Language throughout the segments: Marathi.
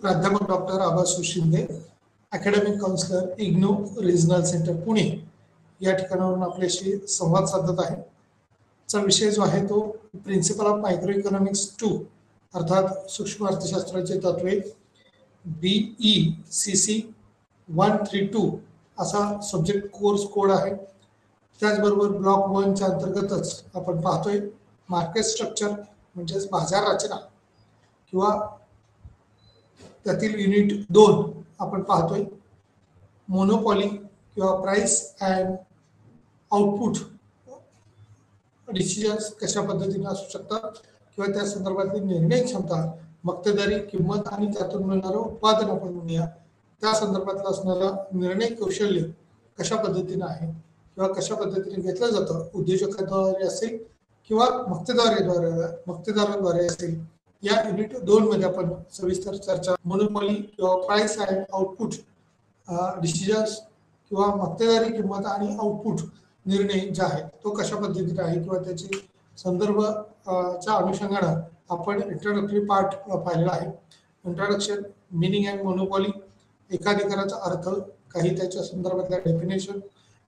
प्राध्यापक doctor Abasu Shinde, academic counsellor, IGNOU regional centre Pune या ठिकाणावरून आपल्याशी संवाद साधत आहे. चा विषय जो आहे तो प्रिन्सिपल ऑफ मायक्रो इकॉनॉमिक्स 2 अर्थात सूक्ष्म अर्थशास्त्राचे तत्वे BECC 132 असा सब्जेक्ट कोर्स कोड आहे. त्याचबरोबर ब्लॉक 1 च्या अंतर्गतच आपण पाहतोय मार्केट स्ट्रक्चर म्हणजेच बाजार रचना किंवा त्यातील युनिट 2 आपण पाहतोय मोनोपॉली किंवा प्राइस अँड आउटपुट डिसिजन्स कशा पद्धतीने असू शकतात किंवा त्या संदर्भातली निर्णय क्षमता, मक्तेदारी, किंमत आणि त्यातून मिळणारं उत्पादन आपण म्हणूया त्या संदर्भातलं असणारं निर्णय कौशल्य कशा पद्धतीने आहे किंवा कशा पद्धतीने घेतलं जातं उद्योजकांद्वारे असेल किंवा मक्तेदारांद्वारे असेल. या युनिट 2 मध्ये आपण सविस्तर चर्चा मोनोपॉली किंवा प्राइस अँड आउटपुट डिसिजन्स किंवा मक्तेदारी, किंमत आणि आउटपुट निर्णय जे आहे तो कशा पद्धतीने आहे किंवा त्याची संदर्भ च्या अनुषंगाने आपण इंट्रोडक्टरी पार्ट पाहिलेला आहे. इंट्रोडक्शन, मीनिंग अँड मोनोपॉली, एकाधिकाराचा अर्थ, काही त्याच्या संदर्भातल्या डेफिनेशन,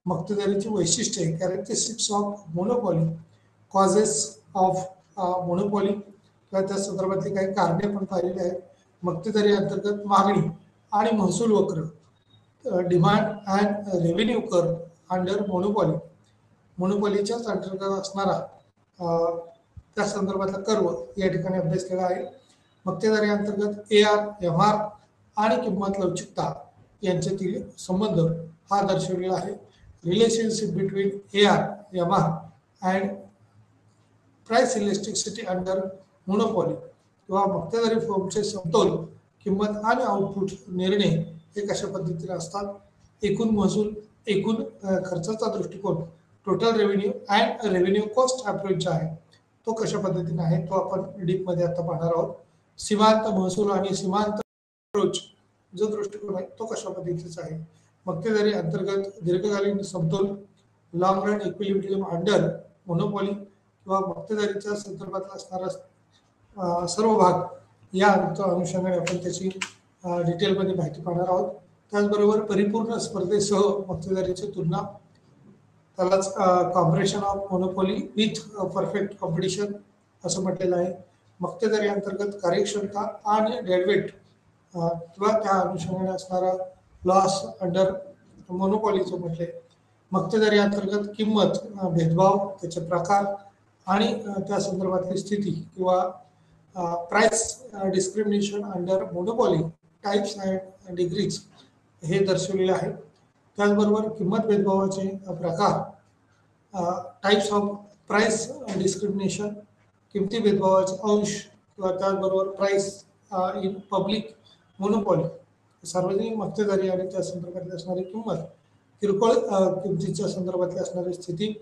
मक्तेदारीची वैशिष्ट्ये, characteristics of monopoly, causes of monopoly किंवा त्या संदर्भातली काही कारणे आपण पाहिलेली आहेत. मक्तेदारी अंतर्गत मागणी आणि महसूल वक्र, demand and revenue curve under monopoly, मोनोपॉलीच्याच अंतर्गत असणारा त्या संदर्भातला कर्व या ठिकाणी अभ्यास केला आहे. मक्तेदारी अंतर्गत AR, MR आणि किंमत लवचिकता यांच्यातील संबंध हा दर्शवलेला आहे. Relationship between AR, MR and price elasticity under monopoly किंवा मक्तेदारी फर्मचे समतोल, किंमत आणि आउटपुट निर्णय हे कशा पद्धतीने असतात. एकूण महसूल, एकूण खर्चाचा दृष्टिकोन, total revenue and revenue cost approach आहे तो कशा पद्धतीने आहे तो आपण डीप मध्ये आता पाहणार आहोत. सीमांत महसूल आणि सीमांत अप्रोच जो दृष्टिकोन आहे तो कशा पद्धतीचा आहे. मक्तेदारी अंतर्गत दीर्घकालीन समतोल, long run equilibrium under monopoly किंवा मक्तेदारीच्या संदर्भातला असणारा सर्व भाग या अनुषंगाने आपण त्याची डिटेलमध्ये माहिती पाहणार आहोत. त्याचबरोबर परिपूर्ण स्पर्धेसह मक्तेदारीची तुलना, त्यालाच comparison of monopoly with perfect competition असं म्हटलेलं आहे. मक्तेदारी अंतर्गत कार्यक्षमता आणि डेडवेट किंवा त्या अनुषंगाने असणारा लॉस अंडर मोनोपॉलीचं म्हटले. मक्तेदारी अंतर्गत किंमत, भेदभाव, त्याचे प्रकार आणि त्या संदर्भातली स्थिती किंवा price discrimination under monopoly, types and degrees हे दर्शवलेले आहे. त्याचबरोबर किंमत भेदभावाचे प्रकार, टाइप्स ऑफ प्राइस डिस्क्रिमिनेशन, किमती भेदभावाचे अंश किंवा त्याचबरोबर प्राइस इन पब्लिक मोनोपॉली, सार्वजनिक मक्तेदारी आणि त्या संदर्भातली असणारी किंमत, किरकोळ किमतीच्या संदर्भातली असणारी स्थिती,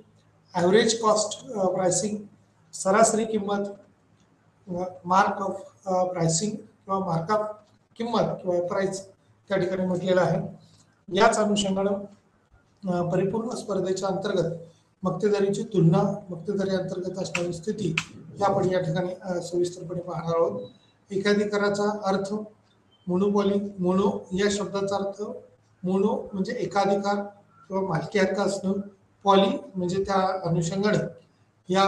ॲव्हरेज कॉस्ट प्राइसिंग, सरासरी किंमत, मार्क ऑफ प्राइसिंग किंवा मार्क ऑफ किंमत किंवा प्राइस त्या ठिकाणी म्हटलेलं आहे. याच अनुषंगाने परिपूर्ण स्पर्धेच्या अंतर्गत मक्तेदारीची तुलना, मक्तेदारी अंतर्गत असणारी स्थिती हे आपण या ठिकाणी सविस्तरपणे पाहणार आहोत. एकाधिकाराचा अर्थ, मोनोपॉली, मोनो या शब्दाचा अर्थ मोनो म्हणजे एकाधिकार किंवा मालकी हक्क असणं, पॉली म्हणजे त्या अनुषंगाने या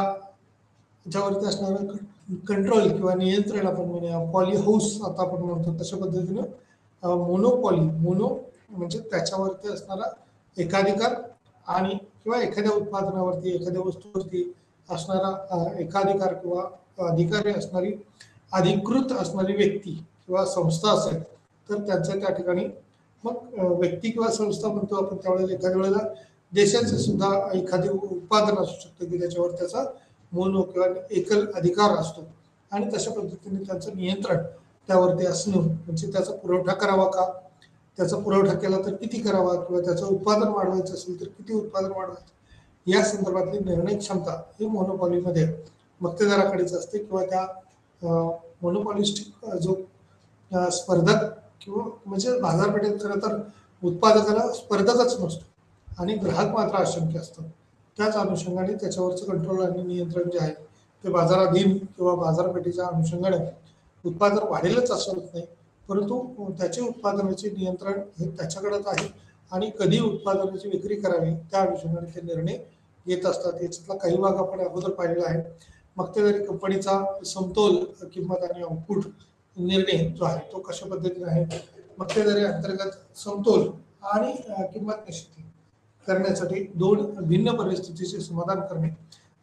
ज्यावरती असणारं कंट्रोल किंवा नियंत्रण आपण म्हणूया, पॉली हाऊस आता आपण म्हणतो तशा पद्धतीनं मोनोपॉली, मोनो म्हणजे त्याच्यावरती असणारा एकाधिकार आणि किंवा एखाद्या उत्पादनावरती, एखाद्या वस्तूवरती असणारा एकाधिकार किंवा अधिकारी असणारी, अधिकृत असणारी व्यक्ती किंवा संस्था असेल तर त्यांच्या त्या ठिकाणी मग व्यक्ती किंवा संस्था म्हणतो आपण त्यावेळेला एखाद्या वेळेला देशाचे सुद्धा एखादे उत्पादन असू शकतं की त्याच्यावर त्याचा मोनो किंवा एकल अधिकार असतो आणि तशा पद्धतीने त्यांचं नियंत्रण त्यावरती असणं म्हणजे त्याचा पुरवठा करावा का, त्याचा पुरवठा केला तर किती करावा किंवा त्याचं उत्पादन वाढवायचं असेल तर किती उत्पादन वाढवायचं या संदर्भातली निर्णय क्षमता ही मोनोपॉलीमध्ये मक्तेदाराकडेच असते किंवा त्या मोनोपॉलिस्टिक जो स्पर्धक किंवा म्हणजे बाजारपेठेत खरं तर उत्पादकाला स्पर्धकच नसतो आणि ग्राहक मात्र असंख्य असतात. त्याच अनुषंगाने त्याच्यावरचं कंट्रोल आणि नियंत्रण जे आहे ते बाजाराधीन किंवा बाजारपेठेच्या अनुषंगाने उत्पादन वाढेलच असं होत नाही परंतु त्याचे उत्पादनाचे नियंत्रण हे त्याच्याकडेच आहे आणि कधी उत्पादनाची विक्री करावी त्या अनुषंगाने ते निर्णय घेत असतात। याच्यातला काही भाग आपण अगोदर पाहिलेला आहे। मक्तेदारी कंपनीचा समतोल किंमत आणि आउटपुट निर्णय जो आहे तो कशा पद्धतीने आहे, मक्तेदारी अंतर्गत समतोल आणि किंमत निश्चिती करण्यासाठी दोन भिन्न परिस्थितीचे समाधान करणे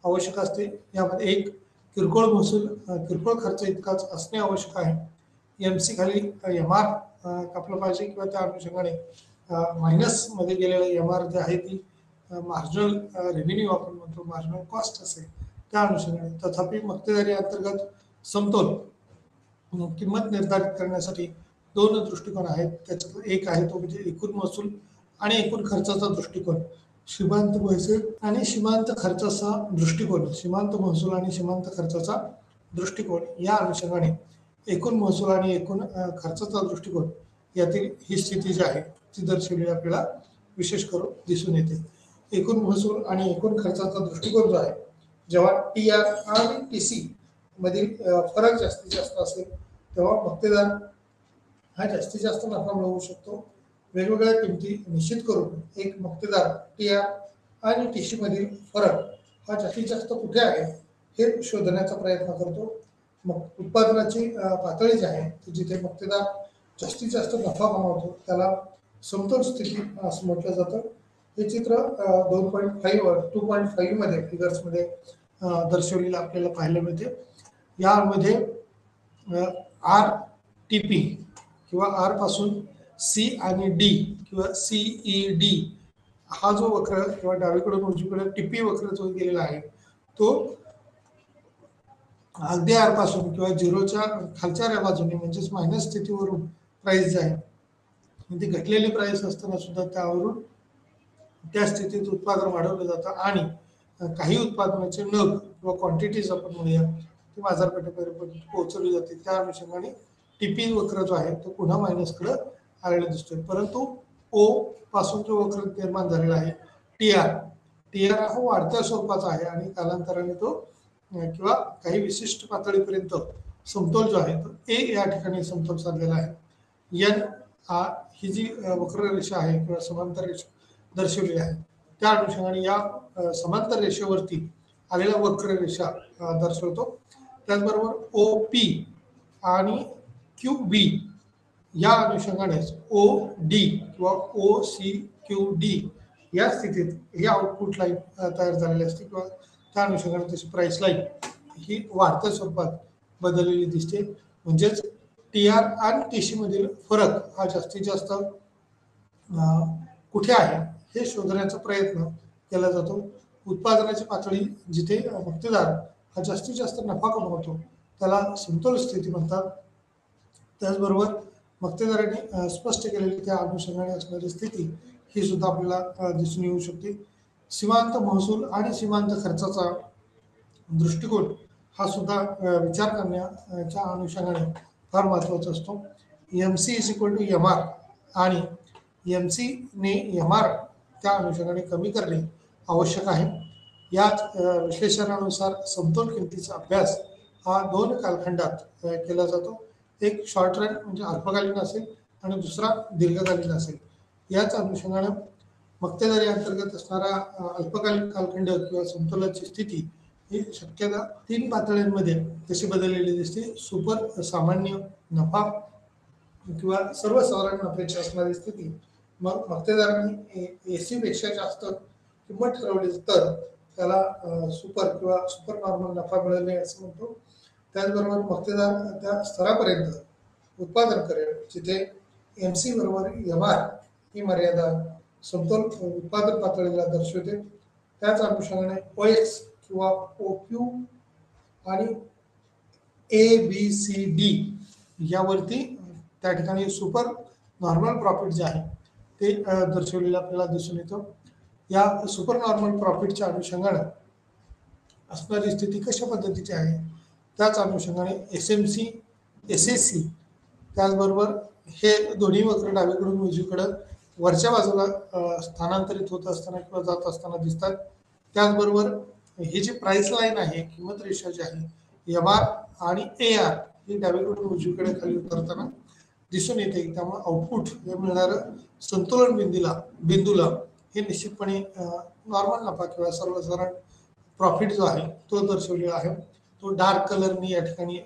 आवश्यक असते। यामध्ये एक किरकोळ महसूल किरकोळ खर्च इतकाच असणे आवश्यक आहे। एमसी खाली एमआर कापलं पाहिजे किंवा त्या अनुषंगाने मायनस मध्ये गेलेलं एमआर जे आहे ती मार्जिनल रेव्हेन्यू आपण म्हणतो, मार्जिनल कॉस्ट असेल त्या अनुषंगाने। तथापि मक्तेदारी अंतर्गत समतोल किंमत निर्धारित करण्यासाठी दोन दृष्टिकोन आहेत। त्याच्यात एक आहे तो म्हणजे एकूण महसूल आणि एकूण खर्चाचा दृष्टिकोन, सीमांत महसूल आणि सीमांत खर्चाचा दृष्टिकोन, सीमांत महसूल आणि सीमांत खर्चाचा दृष्टिकोन या अनुषंगाने एकूण महसूल आणि एकूण खर्चाचा दृष्टिकोन यातील ही स्थिती जी आहे ती दर्शवलेली आपल्याला विशेष करून दिसून येते। एकूण महसूल आणि एकूण खर्चाचा दृष्टिकोन जो आहे, जेव्हा टी आर आणि टी सी मधील फरक जास्तीत जास्त असेल तेव्हा मक्तेदार हा जास्तीत जास्त नफा मिळवू शकतो। वेगवेगळ्या किमती निश्चित करून एक मक्तेदार टी आर आणि टी सी मधील फरक हा जास्तीत जास्त कुठे आहे हे शोधण्याचा प्रयत्न करतो। मग उत्पादनाची पातळी जी आहे ती जिथे मक्तेदार जास्तीत जास्त नफा कमावतो त्याला समतोल स्थिती असं म्हटलं जातं। हे चित्र 2.5 मध्ये फिगर्स मध्ये दर्शवलेलं आपल्याला पाहायला मिळते। यामध्ये आर टी पी किंवा आर पासून सी आणि डी किंवा सीई डी हा जो वक्र किंवा डावीकडून उजवीकडे टीपी वक्र जो गेलेला आहे तो अगदी आर पासून किंवा झिरोच्या खालच्या बाजूने म्हणजेच मायनस स्थितीवरून प्राइस जी आहे ती घटलेली प्राइस असताना सुद्धा त्यावरून त्या स्थितीत उत्पादन वाढवलं जातं आणि काही उत्पादनाचे नग किंवा क्वांटिटीज आपण म्हणूया ती बाजारपेठेपर्यंत पोहोचवली जाते। त्या अनुषंगाने टीपी वक्र जो आहे तो पुन्हा मायनसकडे आलेला दिसतोय। परंतु ओ पासून जो वक्र निर्माण झालेला आहे टी आर हा वाढत्या स्वरूपाचा आहे आणि कालांतराने तो किंवा काही विशिष्ट पातळीपर्यंत समतोल जो आहे तो ए या ठिकाणी समतोल साधलेला आहे। एन ही जी वक्र रेषा आहे किंवा समांतर रेषा दर्शवलेली आहे त्या अनुषंगाने या समांतर रेषेवरती आलेला वक्र रेषा दर्शवतो। त्याचबरोबर ओ पी आणि क्यू बी या अनुषंगाने ओ डी किंवा ओ सी क्यू डी या स्थितीत ही आउटपुट लाईन तयार झालेली असते किंवा त्या अनुषंगाने त्याची प्राइस लाईन ही वाढत्या स्वरूपात बदललेली दिसते। म्हणजेच टी आर आणि टी सी मधील फरक हा जास्तीत जास्त कुठे आहे हे शोधण्याचा प्रयत्न केला जातो। उत्पादनाची पातळी जिथे मक्तेदार हा जास्तीत जास्त नफा कमवतो त्याला समतोल स्थिती म्हणतात। त्याचबरोबर मक्तेदाराने स्पष्ट केलेली त्या अनुषंगाने असणारी स्थिती ही सुद्धा आपल्याला दिसून येऊ शकते। सीमांत महसूल आणि सीमांत खर्चाचा दृष्टिकोन हा सुद्धा विचार करण्याच्या अनुषंगाने फार महत्त्वाचा असतो। M C is equal to M R आणि एम सी ने एम आर त्या अनुषंगाने कमी करणे आवश्यक आहे। याच विश्लेषणानुसार समतोल किमतीचा अभ्यास हा दोन कालखंडात केला जातो। एक शॉर्ट रन म्हणजे अल्पकालीन असेल आणि दुसरा दीर्घकालीन असेल। याच अनुषंगाने मक्तेदारी अंतर्गत असणारा अल्पकालीन कालखंड किंवा समतोलाची स्थिती ही शक्यता तीन पातळ्यांमध्ये कशी बदललेली दिसते। सुपर सामान्य नफा किंवा सर्वसाधारण नफ्याची असणारी स्थिती, मग मक्तेदारांनी एसी पेक्षा जास्त किंमत ठरवली तर त्याला सुपर किंवा सुपर नॉर्मल नफा मिळणे असं म्हणतो। त्याचबरोबर मक्तेदार त्या स्तरापर्यंत उत्पादन करेल जिथे एम सी बरोबर एम आर ही मर्यादा समतोल उत्पादन पातळीला दर्शवते। त्याच अनुषंगाने ओ एक्स किंवा ओ क्यू आणि ए बी सी डी यावरती त्या ठिकाणी सुपर नॉर्मल प्रॉफिट जे आहे ते दर्शवलेलं आपल्याला दिसून येतं। या सुपर नॉर्मल प्रॉफिटच्या अनुषंगाने असणारी स्थिती कशा पद्धतीची आहे त्याच अनुषंगाने S M C S S C त्याचबरोबर हे दोन्ही वक्र डावीकडून उजवीकडे वरच्या बाजूला स्थानांतरित होत असताना किंवा जात असताना दिसतात। त्याचबरोबर ही जी प्राइस लाईन आहे किंमत रेषा जी आहे एम आर आणि ए आर ही डावीकडून उजवीकडे खाली उतरताना दिसून येते. त्यामुळे आउटपुट हे मिळणारं संतुलन बिंदूला हे निश्चितपणे नॉर्मल नफा किंवा सर्वसाधारण प्रॉफिट जो आहे तो दर्शवलेला आहे. तो डार्क कलरनी या ठिकाणी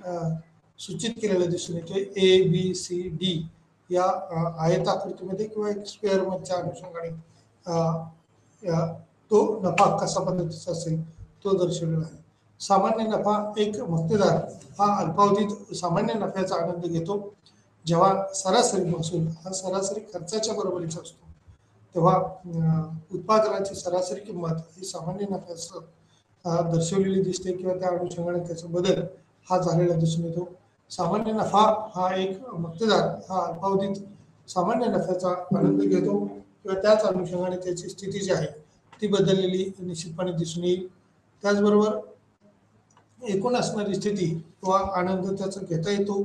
सूचित केलेला दिसून येतोय. ABCD या आयताकृतीमध्ये किंवा एक स्क्वेअर मधच्या अनुषंगाने तो नफा कसा पद्धतीचा असेल तो दर्शवलेला आहे. सामान्य नफा एक मक्तेदार हा अल्पावधीत सामान्य नफ्याचा आनंद घेतो जेव्हा सरासरी महसूल हा सरासरी खर्चाच्या बरोबरीचा असतो, तेव्हा उत्पादनाची सरासरी किंमत ही सामान्य नफ्यासह दर्शवलेली दिसते किंवा त्या अनुषंगाने त्याचा बदल हा झालेला दिसून येतो. सामान्य नफा हा एक मक्तेदार हा अल्पावधीत सामान्य नफ्याचा आनंद घेतो किंवा त्याच अनुषंगाने त्याची स्थिती जी आहे ती बदललेली निश्चितपणे दिसून येईल. त्याचबरोबर एकूण असणारी स्थिती किंवा आनंद त्याचा घेता येतो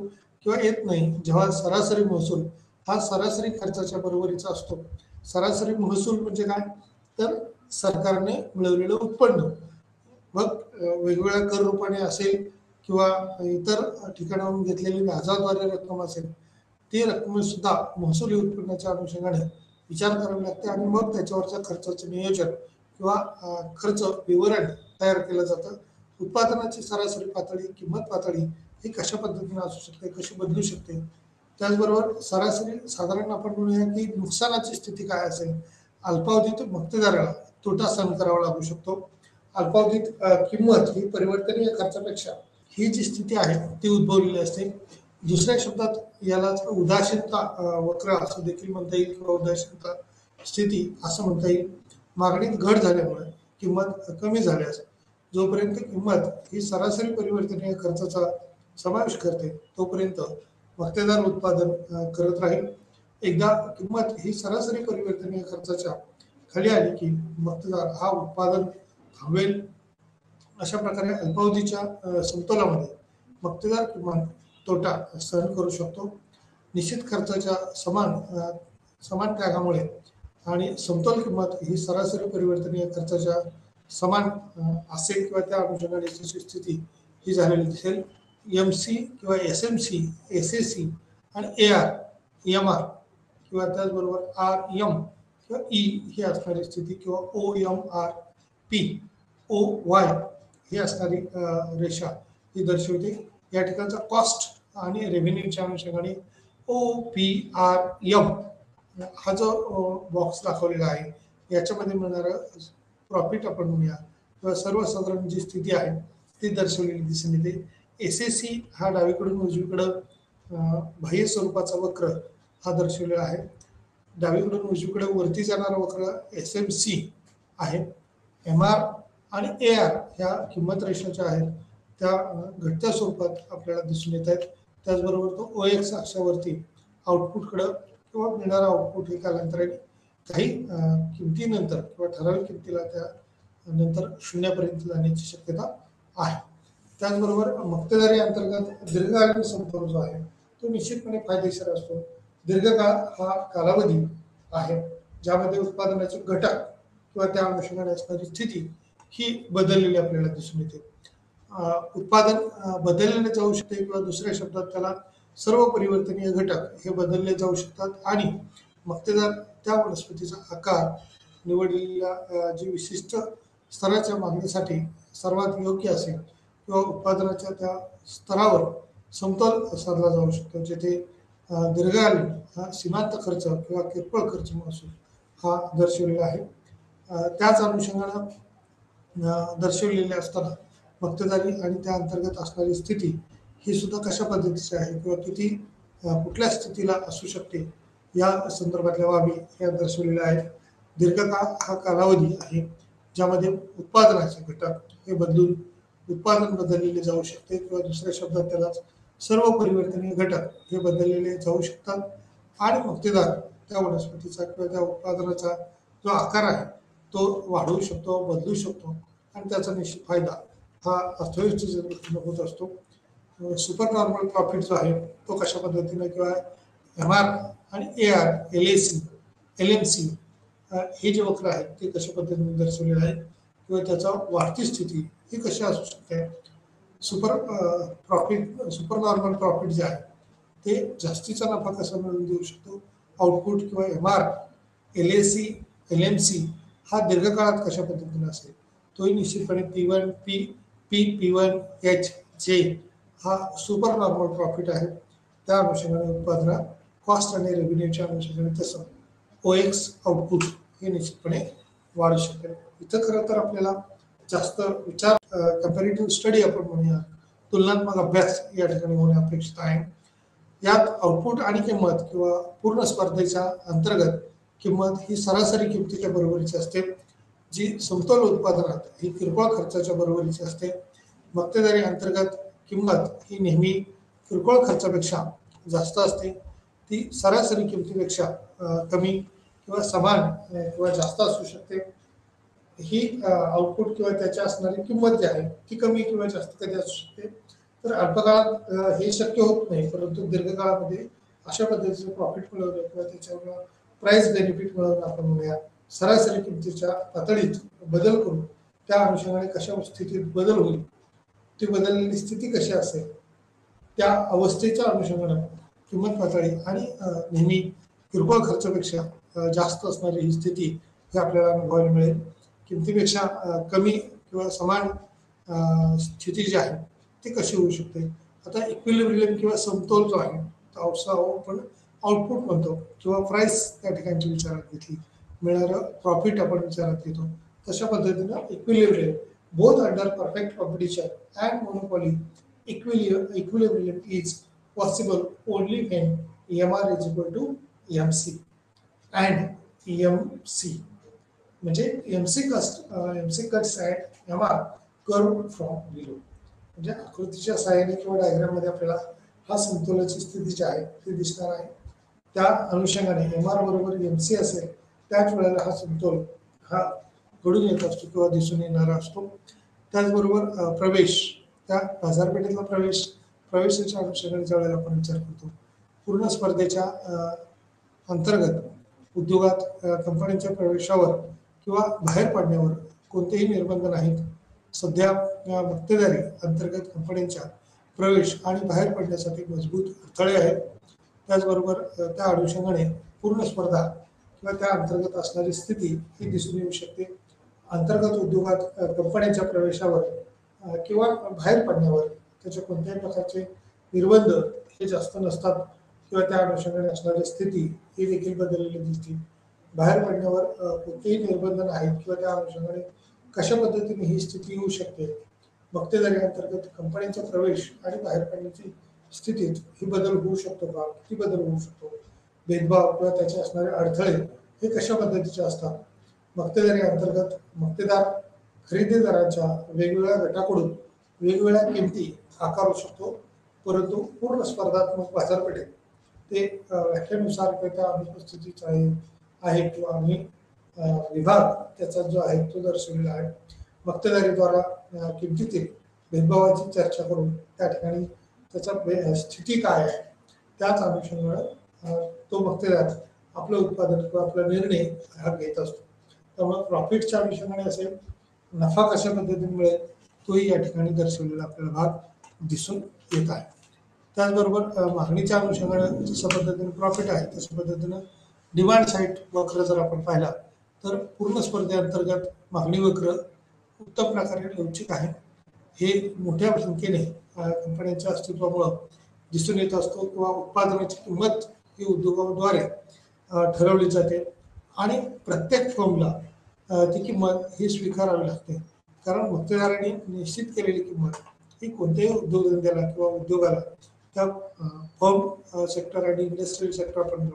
किंवा येत नाही जेव्हा सरासरी महसूल हा सरासरी खर्चाच्या बरोबरीचा असतो. सरासरी महसूल म्हणजे काय, तर सरकारने मिळवलेलं उत्पन्न, मग वेगवेगळ्या कर रूपाने असेल किंवा इतर ठिकाणाहून घेतलेली व्याजाद्वारे रक्कम असेल, ती रक्कम सुद्धा महसुली उत्पन्नाच्या अनुषंगाने विचार करावे लागते आणि मग त्याच्यावरच्या खर्चाचं नियोजन किंवा खर्च विवरण तयार केलं जातं. उत्पादनाची सरासरी पातळी, किंमत पातळी ही कशा पद्धतीने असू शकते, कशी बदलू शकते. त्याचबरोबर सरासरी साधारण आपण म्हणूया की नुकसानाची स्थिती काय असेल. अल्पावधीत मक्तेदाराला तोटा सहन करावा लागू शकतो. अल्पावधीत किंमत ही परिवर्तनीय खर्चापेक्षा ही जी स्थिती आहे ती उद्भवलेली असते. दुसऱ्या शब्दात याला उदासीनता वक्र असं देखील म्हणता येईल किंवा उदासीनता स्थिती असं म्हणता येईल. मागणीत घट झाल्यामुळे किंमत कमी झाल्यास जोपर्यंत किंमत ही सरासरी परिवर्तनीय खर्चाचा समावेश करते तोपर्यंत मक्तेदार उत्पादन करत राहील. एकदा किंमत ही सरासरी परिवर्तनीय खर्चाच्या खाली आली की मक्तेदार हा उत्पादन थांबवेल. अशा प्रकारे अल्पावधीच्या समतोलामध्ये मक्तेदार किमान तोटा सहन करू शकतो. निश्चित खर्चाच्या समान त्यागामुळे आणि समतोल किंमत ही सरासरी परिवर्तनीय खर्चाच्या समान असेल किंवा त्या अनुषंगाने स्थिती ही झालेली दिसेल. MC किंवा SMC, SAC आणि AR, MR किंवा त्याचबरोबर RM किंवा E ही असणारी स्थिती किंवा OMRP, OY ही असणारी रेषा ही दर्शवते. या ठिकाणचा कॉस्ट आणि रेव्हेन्यूच्या अनुषंगाने OPRM हा जो बॉक्स दाखवलेला आहे याच्यामध्ये मिळणारं प्रॉफिट आपण म्हणूया किंवा सर्वसाधारण जी स्थिती आहे ती दर्शवलेली दिसून येते. SAC हा डावीकडून उजवीकडं बाह्य स्वरूपाचा वक्र हा दर्शवलेला आहे. डावीकडून उजवीकडे वरती जाणारा वक्र SMC आहे. MR आणि AR ह्या किंमत रेषाच्या आहेत त्या घटत्या स्वरूपात आपल्याला दिसून येत आहेत. त्याचबरोबर तो OX अक्षावरती आउटपुटकडं किंवा मिळणारा आउटपुट हे कालांतराने काही किमतीनंतर किंवा ठराविक किमतीला त्या नंतर शून्यापर्यंत जाण्याची शक्यता आहे. त्याचबरोबर मक्तेदारी अंतर्गत दीर्घकालीन समतोल जो आहे तो निश्चितपणे फायदेशीर असतो. दीर्घकाळ हा कालावधी आहे ज्यामध्ये उत्पादनाचे घटक किंवा त्या अनुषंगाने असणारी स्थिती ही बदललेली आपल्याला दिसून येते. उत्पादन बदलले जाऊ शकते किंवा दुसऱ्या शब्दात त्याला सर्व परिवर्तनीय घटक हे बदलले जाऊ शकतात आणि मक्तेदार त्या वनस्पतीचा आकार निवडलेल्या जी विशिष्ट स्तराच्या मागणीसाठी सर्वात योग्य असेल किंवा उत्पादनाच्या त्या स्तरावर समतोल साधला जाऊ शकतो. जेथे दीर्घकालीन हा सीमांत खर्च किंवा किरकोळ खर्च महसूल हा दर्शवलेला आहे. त्याच अनुषंगाने दर्शवलेले असताना मक्तेदारी आणि त्या अंतर्गत असणारी स्थिती ही सुद्धा कशा पद्धतीची आहे किंवा किती कुठल्या स्थितीला असू शकते या संदर्भातल्या बाबी या दर्शवलेल्या आहेत. दीर्घकाळ हा कालावधी आहे ज्यामध्ये उत्पादनाचे घटक हे बदलून उत्पादन बदललेले जाऊ शकते किंवा दुसऱ्या शब्दात त्याला सर्व परिवर्तनीय घटक हे बदललेले जाऊ शकतात आणि मक्तेदार त्या वनस्पतीचा किंवा त्या उत्पादनाचा जो आकार आहे तो वाढवू शकतो, बदलू शकतो आणि त्याचा निश्चित फायदा हा अर्थव्यवस्थेच्या दृष्टीने होत असतो. सुपर नॉर्मल प्रॉफिट जो आहे तो कशा पद्धतीने किंवा MR आणि AR, LAC, LMC हे जे वक्र आहेत ते कशा पद्धतीने दर्शवलेले आहेत किंवा त्याचा वाढती स्थिती ही कशी असू शकते. सुपर नॉर्मल प्रॉफिट जे आहे ते जास्तीचा नफा कसा मिळवून देऊ शकतो, आउटपुट किंवा MR, LAC, LMC हा दीर्घकाळात कशा पद्धतीने असेल, तोही निश्चितपणे P1H हा सुपर नॉर्मल प्रॉफिट आहे. त्या अनुषंगाने उत्पादनात कॉस्ट आणि रेव्हेन्यूच्या अनुषंगाने तसं OX आउटपुट हे निश्चितपणे वाढू शकेल. इथं खरं तर आपल्याला जास्त विचार कंपॅरेटिव्ह स्टडी आपण म्हणूया, तुलनात्मक अभ्यास या ठिकाणी होणे अपेक्षित आहे. यात आउटपुट आणि किंमत किंवा पूर्ण स्पर्धेच्या अंतर्गत किंमत ही सरासरी किमतीच्या बरोबरीची असते, जी समतोल उत्पादनात ही किरकोळ खर्चाच्या बरोबरीची असते. मक्तेदारी अंतर्गत किंमत ही नेहमी किरकोळ खर्चापेक्षा जास्त असते. ती सरासरी किमतीपेक्षा कमी किंवा समान किंवा जास्त असू शकते. ही आउटपुट किंवा त्याच्या असणारी किंमत जी आहे ती कमी किंवा जास्त कधी असू शकते. तर अल्पकाळात हे शक्य होत नाही, परंतु दीर्घकाळामध्ये अशा पद्धतीचं प्रॉफिट मिळवणं किंवा त्याच्यावर प्राइस बेनिफिट मिळवणं आपण म्हणूया, सरासरी किमतीच्या पातळीत बदल करून त्या अनुषंगाने कशा स्थितीत बदल होईल, ती बदललेली स्थिती कशी असेल, त्या अवस्थेच्या अनुषंगाने किंमत पातळी आणि नेहमी किरकोळ खर्चापेक्षा जास्त असणारी ही स्थिती ही आपल्याला अनुभवायला मिळेल. किमतीपेक्षा कमी किंवा समान स्थिती जी आहे ती कशी होऊ शकते. आता इक्विलिब्रियम किंवा समतोल जो आहे तो आपण आउटपुट म्हणतो किंवा प्राइस त्या ठिकाणची विचारात घेतली, मिळणारं प्रॉफिट आपण विचारात घेतो. तशा पद्धतीनं equilibrium both under perfect competition and monopoly equilibrium is possible only when MR is equal to MC and EMC, म्हणजे MC cuts at MR curve from below. म्हणजे आकृतीच्या सहाय्याने किंवा डायग्राम मध्ये आपल्याला हा समतोलाची स्थिती जी आहे ती दिसणार आहे. त्या अनुषंगाने MR बरोबर MC असेल त्याच वेळेला हा समतोल हा घडून येत असतो किंवा दिसून येणारा असतो. त्याचबरोबर प्रवेश, त्या बाजारपेठेतला प्रवेशाच्या अनुषंगाने ज्या वेळेला आपण विचार करतो, पूर्ण स्पर्धेच्या अंतर्गत उद्योगात कंपन्यांच्या प्रवेशावर किंवा बाहेर पडण्यावर कोणतेही निर्बंध नाहीत. सध्या मक्तेदारी अंतर्गत कंपन्यांच्या प्रवेश आणि बाहेर पडण्यासाठी मजबूत अडथळे आहेत. त्याचबरोबर त्या अनुषंगाने पूर्ण स्पर्धा किंवा त्या अंतर्गत असणारी स्थिती ही दिसून येऊ शकते. अंतर्गत उद्योगात कंपन्यांच्या प्रवेशावर किंवा बाहेर पडण्यावर त्याच्या कोणत्याही प्रकारचे निर्बंध हे जास्त नसतात किंवा त्या अनुषंगाने असणारी स्थिती ही देखील बदललेली दिसते. बाहेर पडण्यावर कोणतेही निर्बंध नाहीत किंवा त्या अनुषंगाने कशा पद्धतीने ही स्थिती येऊ शकते. मक्तेदारी अंतर्गत कंपन्यांचा प्रवेश आणि बाहेर पडण्याची स्थितीत ही बदल होऊ शकतो का, किती बदल होऊ शकतो, भेदभाव किंवा त्याचे असणारे अडथळे हे कशा पद्धतीचे असतात. मक्तेदारी अंतर्गत मक्तेदार खरेदीदारांच्या वेगवेगळ्या गटाकडून वेगवेगळ्या किमती आकारू शकतो, परंतु पूर्ण स्पर्धात्मक बाजारपेठेत ते व्याख्येनुसार त्या अनुपस्थितीत आहे किंवा आम्ही विभाग त्याचा जो आहे तो दर्शवलेला आहे. मक्तेदारीद्वारा किमतीतील भेदभावाची चर्चा करून त्या ठिकाणी त्याचा स्थिती काय आहे त्याच अनुषंगाने तो मक्तेदार आपलं उत्पादन किंवा आपला निर्णय हा घेत असतो. त्यामुळे प्रॉफिटच्या अनुषंगाने असेल, नफा कशा पद्धतीने मिळेल तोही या ठिकाणी दर्शवलेला आपल्याला भाग दिसून येत आहे. त्याचबरोबर मागणीच्या अनुषंगाने जशा पद्धतीने प्रॉफिट आहे तशा पद्धतीनं डिमांड साईड वक्र जर आपण पाहिला तर पूर्ण स्पर्धेअंतर्गत मागणी वक्र उत्तम प्रकारे लवचिक आहे. हे मोठ्या संख्येने कंपन्यांच्या अस्तित्वामुळे दिसून येत असतो किंवा उत्पादनाची किंमत ही उद्योगाद्वारे ठरवली जाते आणि प्रत्येक फर्मला ती किंमत ही स्वीकारावी लागते. कारण मक्तेदारांनी निश्चित केलेली किंमत ही कोणत्याही उद्योगधंद्याला किंवा उद्योगाला त्या फर्म सेक्टर आणि इंडस्ट्रियल सेक्टर आपण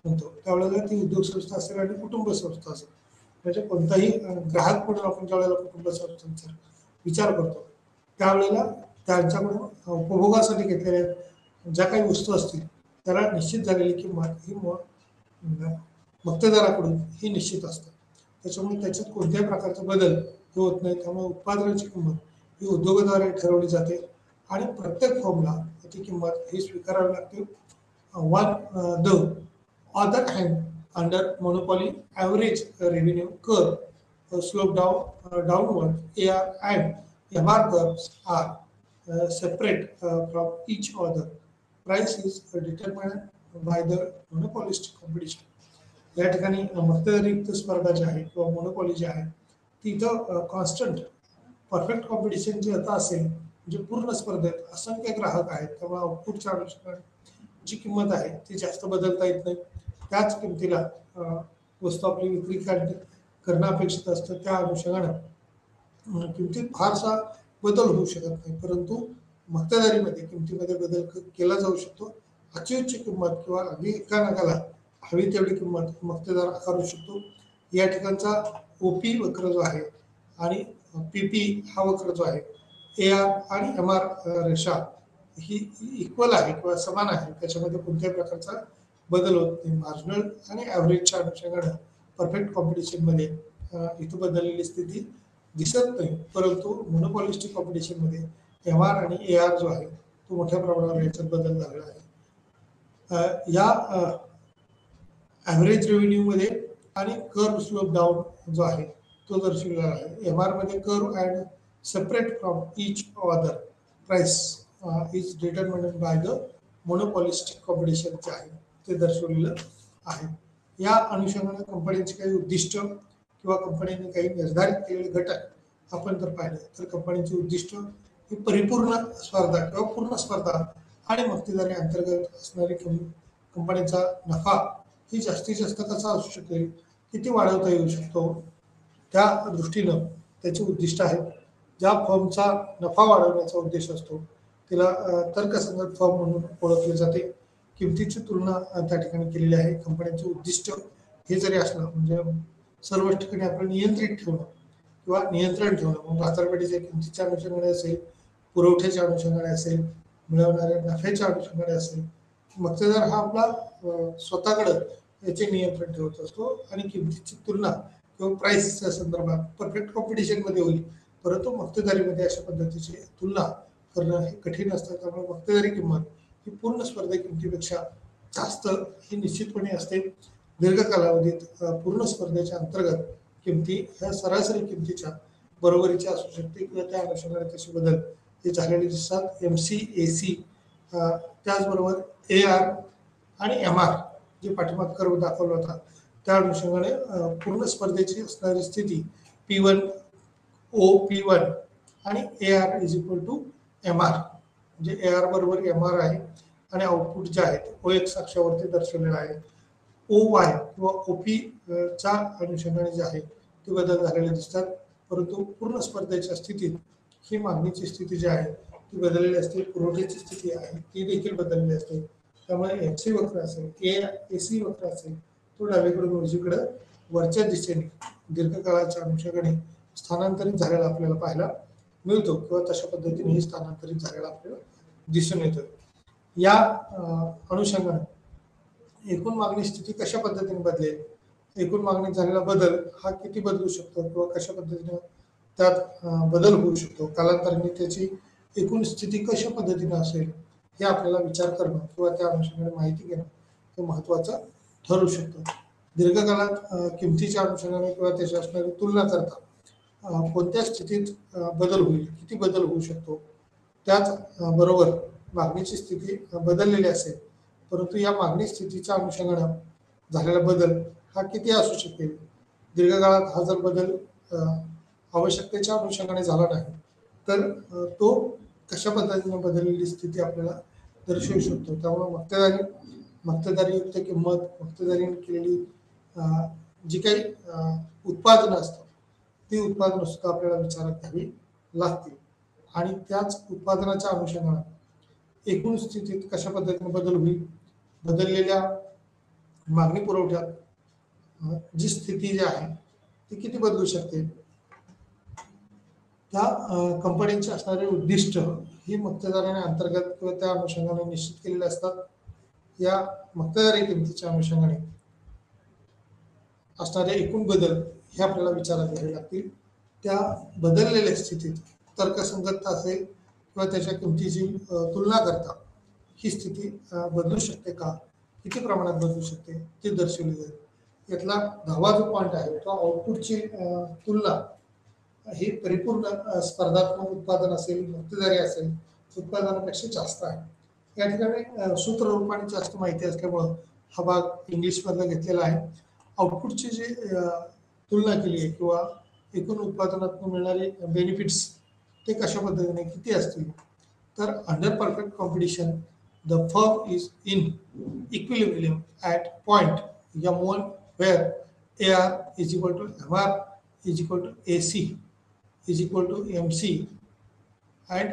म्हणतो त्यावेळेला ती उद्योग संस्था असेल आणि कुटुंब संस्था असेल, म्हणजे कोणताही ग्राहक म्हणून आपण ज्या वेळेला कुटुंब संस्थांचा विचार करतो त्यावेळेला त्यांच्याकडून उपभोगासाठी घेतलेल्या ज्या काही वस्तू असतील त्याला निश्चित झालेली किंमत ही मक्तेदाराकडून ही निश्चित असते. त्याच्यामुळे त्याच्यात कोणत्याही प्रकारचा बदल होत नाही. त्यामुळे उत्पादनाची किंमत ही उद्योगाद्वारे ठरवली जाते आणि प्रत्येक फर्मला ती किंमत ही स्वीकारावी लागते. The other hand under monopoly average revenue curve slope downward AR and MR curves are separate from each other. Price is determined by the monopolistic competition. या ठिकाणी मक्तेदारीयुक्त स्पर्धा जी आहे किंवा मोनोपॉली जी आहे ती इथं कॉन्स्टंट परफेक्ट कॉम्पिटिशन जे आता असेल म्हणजे पूर्ण स्पर्धेत असंख्य ग्राहक आहेत त्यामुळे आउटपुटच्या अनुषंगाने जी किंमत आहे ती जास्त बदलता येत नाही। त्याच किमतीला वस्तू आपली विक्री करणं अपेक्षित असतं, त्या अनुषंगाने किमतीत फारसा बदल होऊ शकत नाही, परंतु मक्तेदारीमध्ये किमतीमध्ये बदल केला जाऊ शकतो। अतिउच्च किंमत किंवा अगदी एका नगाला हवी तेवढी किंमत मक्तेदार आकारू शकतो। या ठिकाणचा ओपी वक्र जो आहे आणि पीपी हा वक्र जो आहे, एआर आणि एमआर रेषा ही इक्वल आहे किंवा समान आहे, त्याच्यामध्ये कोणत्याही प्रकारचा बदल होत नाही। मार्जिनल आणि ॲव्हरेजच्या अनुषंगाने परफेक्ट कॉम्पिटिशनमध्ये इथं बदललेली स्थिती दिसत नाही, परंतु मोनोपॉलिस्टिक कॉम्पिटिशनमध्ये एमआर आणि एआर जो आहे तो मोठ्या प्रमाणावर याच्यात बदल झालेला आहे। या ॲव्हरेज रेव्हेन्यूमध्ये आणि कर्व स्लोप डाऊन जो आहे तो दर्शवलेला आहे। एमआर मध्ये curve and separate from each other price is determined by the monopolistic competition जे आहे ते दर्शवलेलं आहे। या अनुषंगाने कंपनीचे काही उद्दिष्ट किंवा कंपनीने काही निर्धारित केलेले घटक आपण जर पाहिले तर कंपनीचे उद्दिष्ट ही परिपूर्ण स्पर्धा किंवा पूर्ण स्पर्धा आणि मक्तेदारी अंतर्गत असणारी कंपनीचा नफा ही जास्तीत जास्त कसा असू शकेल, किती वाढवता येऊ शकतो, त्या दृष्टीनं त्याचे उद्दिष्ट आहेत। ज्या फर्मचा नफा वाढवण्याचा उद्देश असतो तिला तर्कसंगत फर्म म्हणून ओळखले जाते। किमतीची तुलना त्या ठिकाणी केलेली आहे। कंपनीचे उद्दिष्ट हे जरी असलं म्हणजे सर्व ठिकाणी आपण नियंत्रित ठेवणं किंवा नियंत्रण ठेवणं, मग बाजारपेठेच्या किमतीच्या अनुषंगाने असेल, पुरवठ्याच्या अनुषंगाने असेल, मिळवणाऱ्या नफ्याच्या अनुषंगाने असेल, मक्तेदार हा आपला स्वतःकडे याचे नियंत्रण ठेवत असतो आणि किमतीची तुलना किंवा प्राइसच्या संदर्भात परफेक्ट कॉम्पिटिशनमध्ये होईल, परंतु मक्तेदारीमध्ये अशा पद्धतीची तुलना करणं हे कठीण असतं। त्यामुळे मक्तेदारी किंमत ही पूर्ण स्पर्धा किमतीपेक्षा जास्त ही निश्चितपणे असते। दीर्घ कालावधीत पूर्ण स्पर्धेच्या अंतर्गत किमती ह्या सरासरी किमतीच्या बरोबरीच्या असू शकते किंवा त्या अनुषंगाने तसे बदल हे झालेले दिसतात। MCAC त्याचबरोबर AR आणि MR जे पाठीमाग कर्व दाखवला होता त्या अनुषंगाने पूर्ण स्पर्धेची असणारी स्थिती P1 OP1 आणि AR is equal to MR, म्हणजे AR बरोबर MR आहे आणि आउटपुट जे आहे OX अक्षावरती दर्शवलेलं आहे। OY किंवा OP च्या अनुषंगाने जे आहे ते बदल झालेले दिसतात, परंतु पूर्ण स्पर्धेच्या स्थितीत ही मागणीची स्थिती जी आहे ती बदललेली असते, पुरवठ्याची स्थिती आहे ती देखील बदललेली असते। त्यामुळे MC वक्र असेल, AC वक्र असेल, तो डावीकडून उजवीकडे वरच्या दिशेने दीर्घकाळाच्या अनुषंगाने स्थानांतरित झालेला आपल्याला पाहायला मिळतो किंवा तशा पद्धतीने हे स्थानांतरित झालेला आपल्याला दिसून येतं। या अनुषंगाने एकूण मागणी स्थिती कशा पद्धतीने बदलेल, एकूण मागणीत झालेला बदल हा किती बदलू शकतो किंवा कशा पद्धतीने त्यात बदल होऊ शकतो, कालांतराने त्याची एकूण स्थिती कशा पद्धतीने असेल हे आपल्याला विचार करणं किंवा त्या अनुषंगाने माहिती घेणं हे महत्त्वाचं ठरू शकतं। दीर्घकाळात किमतीच्या अनुषंगाने किंवा त्याची असणारी तुलना करता कोणत्या स्थितीत बदल होईल, किती बदल होऊ शकतो, त्याच बरोबर मागणीची स्थिती बदललेली असेल, परंतु या मागणी स्थितीच्या अनुषंगाने झालेला बदल हा किती असू शकेल। दीर्घकाळात हा जर बदल आवश्यकतेच्या अनुषंगाने झाला नाही तर तो कशा पद्धतीने बदललेली स्थिती आपल्याला दर्शवू शकतो। त्यामुळे मक्तेदारीयुक्त किंमत, मक्तेदारीने केलेली जी काही उत्पादनं असतात ती उत्पादनं सुद्धा आपल्याला विचारात घ्यावी लागतील आणि त्याच उत्पादनाच्या अनुषंगाने एकूण स्थितीत कशा पद्धतीने बदल होईल, बदललेल्या मागणी पुरवठ्यात जी स्थिती जी आहे ती किती बदलू शकते, त्या कंपनीचे असणारे उद्दिष्ट ही मक्तेदारीने अंतर्गत किंवा त्या अनुषंगाने निश्चित केलेले असतात। या मक्तेदारी किमतीच्या अनुषंगाने असणारे एकूण बदल हे आपल्याला विचारात घ्यावे लागतील। त्या बदललेल्या स्थितीत तर्कसंगतता असेल किंवा त्याच्या किमतीची तुलना करता ही स्थिती बदलू शकते का, किती प्रमाणात बदलू शकते ते दर्शवले जाईल। यातला 10वा जो पॉईंट आहे तो आउटपुटची तुलना ही परिपूर्ण स्पर्धात्मक उत्पादन असेल, मक्तेदारी असेल, उत्पादनापेक्षा जास्त आहे। या ठिकाणी सूत्ररूपाने जास्त माहिती असल्यामुळं हा भाग इंग्लिश मधला घेतलेला आहे. आउटपुटची जी तुलना केली आहे किंवा एकूण उत्पादनातून मिळणारे बेनिफिट्स ते कशा पद्धतीने किती असतील, तर under perfect competition the firm is in equilibrium at point M1 where AR is equal to MR is equal to AC is equal to MC and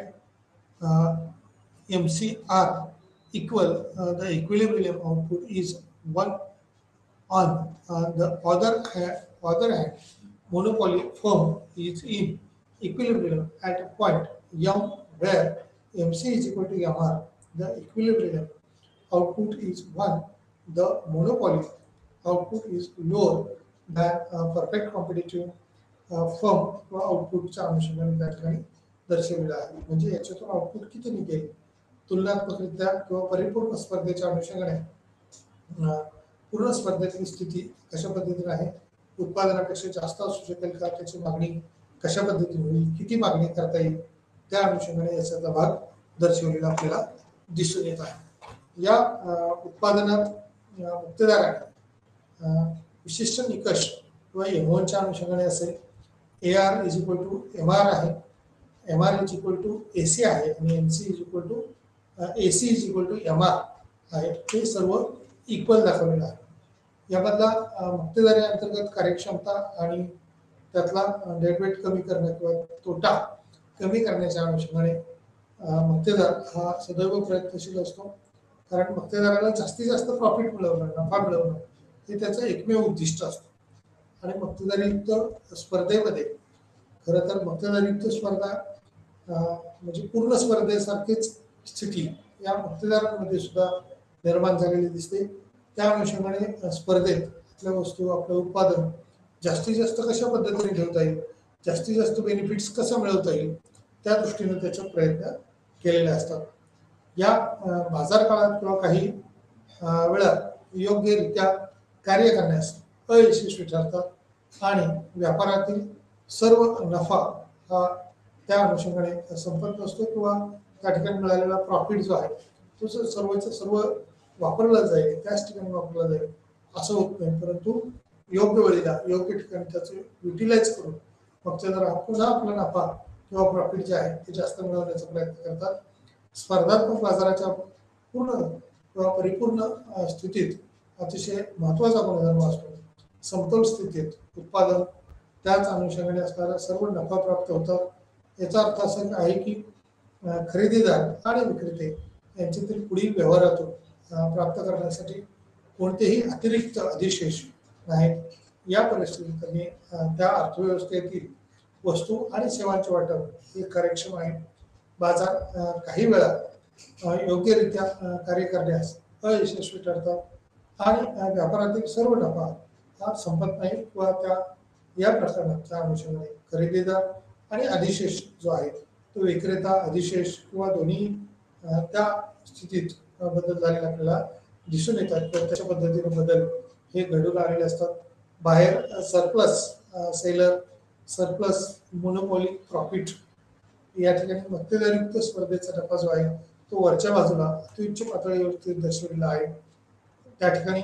MCR equal the equilibrium output is 1 on the other hand monopoly firm is in equilibrium at a point M where MC is equal to MR. The equilibrium output is 1. The monopoly output is lower than perfect competitive firm किंवा आउटपुटच्या अनुषंगाने त्या ठिकाणी दर्शविलेलं आहे. म्हणजे याच्यातून आउटपुट किती निघेल तुलनात्मकरित्या किंवा परिपूर्ण स्पर्धेच्या अनुषंगाने पूर्ण स्पर्धेतील स्थिती कशा पद्धतीने आहे, उत्पादनापेक्षा जास्त असू शकेल का, त्याची मागणी कशा पद्धतीने होईल, किती मागणी करता येईल, त्या अनुषंगाने याचा भाग दर्शवलेला आपल्याला दिसून येत आहे. या उत्पादनात मुक्तेदाराने विशिष्ट निकष किंवा M1च्या अनुषंगाने असेल, AR is equal to MR आहे, MR is equal to AC आहे आणि MC is equal to AC is equal to MR आहे. हे सर्व इक्वल दाखवलेलं आहे. यामधला मुक्तेदारी अंतर्गत कार्यक्षमता आणि त्यातला डेड वेट कमी करणं किंवा तोटा कमी करण्याच्या अनुषंगाने मुक्तेदार हा सदैव प्रयत्नशील असतो. कारण मुक्तेदाराला जास्तीत जास्त प्रॉफिट मिळवणं, नफा मिळवणं हे त्याचं एकमेव उद्दिष्ट असतं. आणि मुक्तेदारीयुक्त स्पर्धेमध्ये खरं तर मुक्तेदारीयुक्त स्पर्धा म्हणजे पूर्ण स्पर्धेसारखीच स्थिती या मुक्तेदारांमध्ये सुद्धा निर्माण झालेली दिसते. त्या अनुषंगाने स्पर्धेत आपल्या वस्तू, आपलं उत्पादन जास्तीत जास्त कशा पद्धतीने ठेवता येईल, जास्तीत जास्त बेनिफिट्स कसं मिळवता येईल, त्या दृष्टीने त्याचे प्रयत्न केलेले असतात. या बाजार काळात किंवा काही वेळा योग्यरित्या कार्य करण्यास अयशस्वी ठरतात आणि व्यापारातील सर्व नफा हा त्या अनुषंगाने संपत नसतो किंवा त्या ठिकाणी मिळालेला प्रॉफिट जो आहे तो सर्व वापरला जाईल, त्याच ठिकाणी वापरला जाईल असं होत नाही. परंतु योग्य वेळेला योग्य ठिकाणी त्याचे युटिलाइज करून मग जर पुन्हा आपला नफा किंवा प्रॉफिट जे आहे ते जास्त मिळवण्याचा प्रयत्न करतात. स्पर्धात्मक बाजाराच्या पूर्ण किंवा परिपूर्ण स्थितीत अतिशय महत्त्वाचा गुणधर्म असतो. समतोल स्थितीत उत्पादन त्याच अनुषंगाने असणारा सर्व नफा प्राप्त होतात. याचा अर्थ असा आहे की खरेदीदार आणि विक्रेते यांच्यातील पुढील व्यवहारातून प्राप्त करण्यासाठी कोणतेही अतिरिक्त अधिशेष नाहीत. या परिस्थितीत त्या अर्थव्यवस्थेतील वस्तू आणि सेवांचे वाटप हे कार्यक्षम आहे. बाजार काही वेळा योग्यरित्या कार्य करण्यास अयशस्वी ठरतात आणि व्यापारातील सर्व नफा हा संपत नाही किंवा या प्रकरणात त्या अनुषंगाने खरेदीदार आणि अधिशेष जो आहे तो विक्रेता अधिशेष किंवा दोन्ही त्या स्थितीत बदल झालेला आपल्याला दिसून येतात. त्याच्या पद्धतीने बदल हे घडून आलेले असतात. बाहेर surplus seller, surplus monopoly profit या ठिकाणी मक्तेदारीयुक्त स्पर्धेचा नफा जो आहे तो वरच्या बाजूला अत्युच्च पातळीवरती दर्शवलेला आहे. त्या ठिकाणी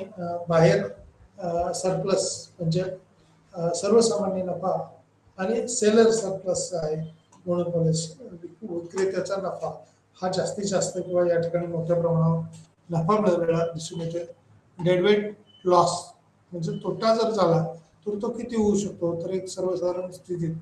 बाहेर सरप्लस म्हणजे सर्वसामान्य नफा आणि सेलर सरप्लस आहे मोनोपॉलिस विक्रेत्याचा नफा हा जास्तीत जास्त किंवा या ठिकाणी मोठ्या प्रमाणावर नफा मिळवलेला दिसून येते. डेडवेट लॉस म्हणजे तोटा जर झाला तर तो किती होऊ शकतो, तर एक सर्वसाधारण स्थितीत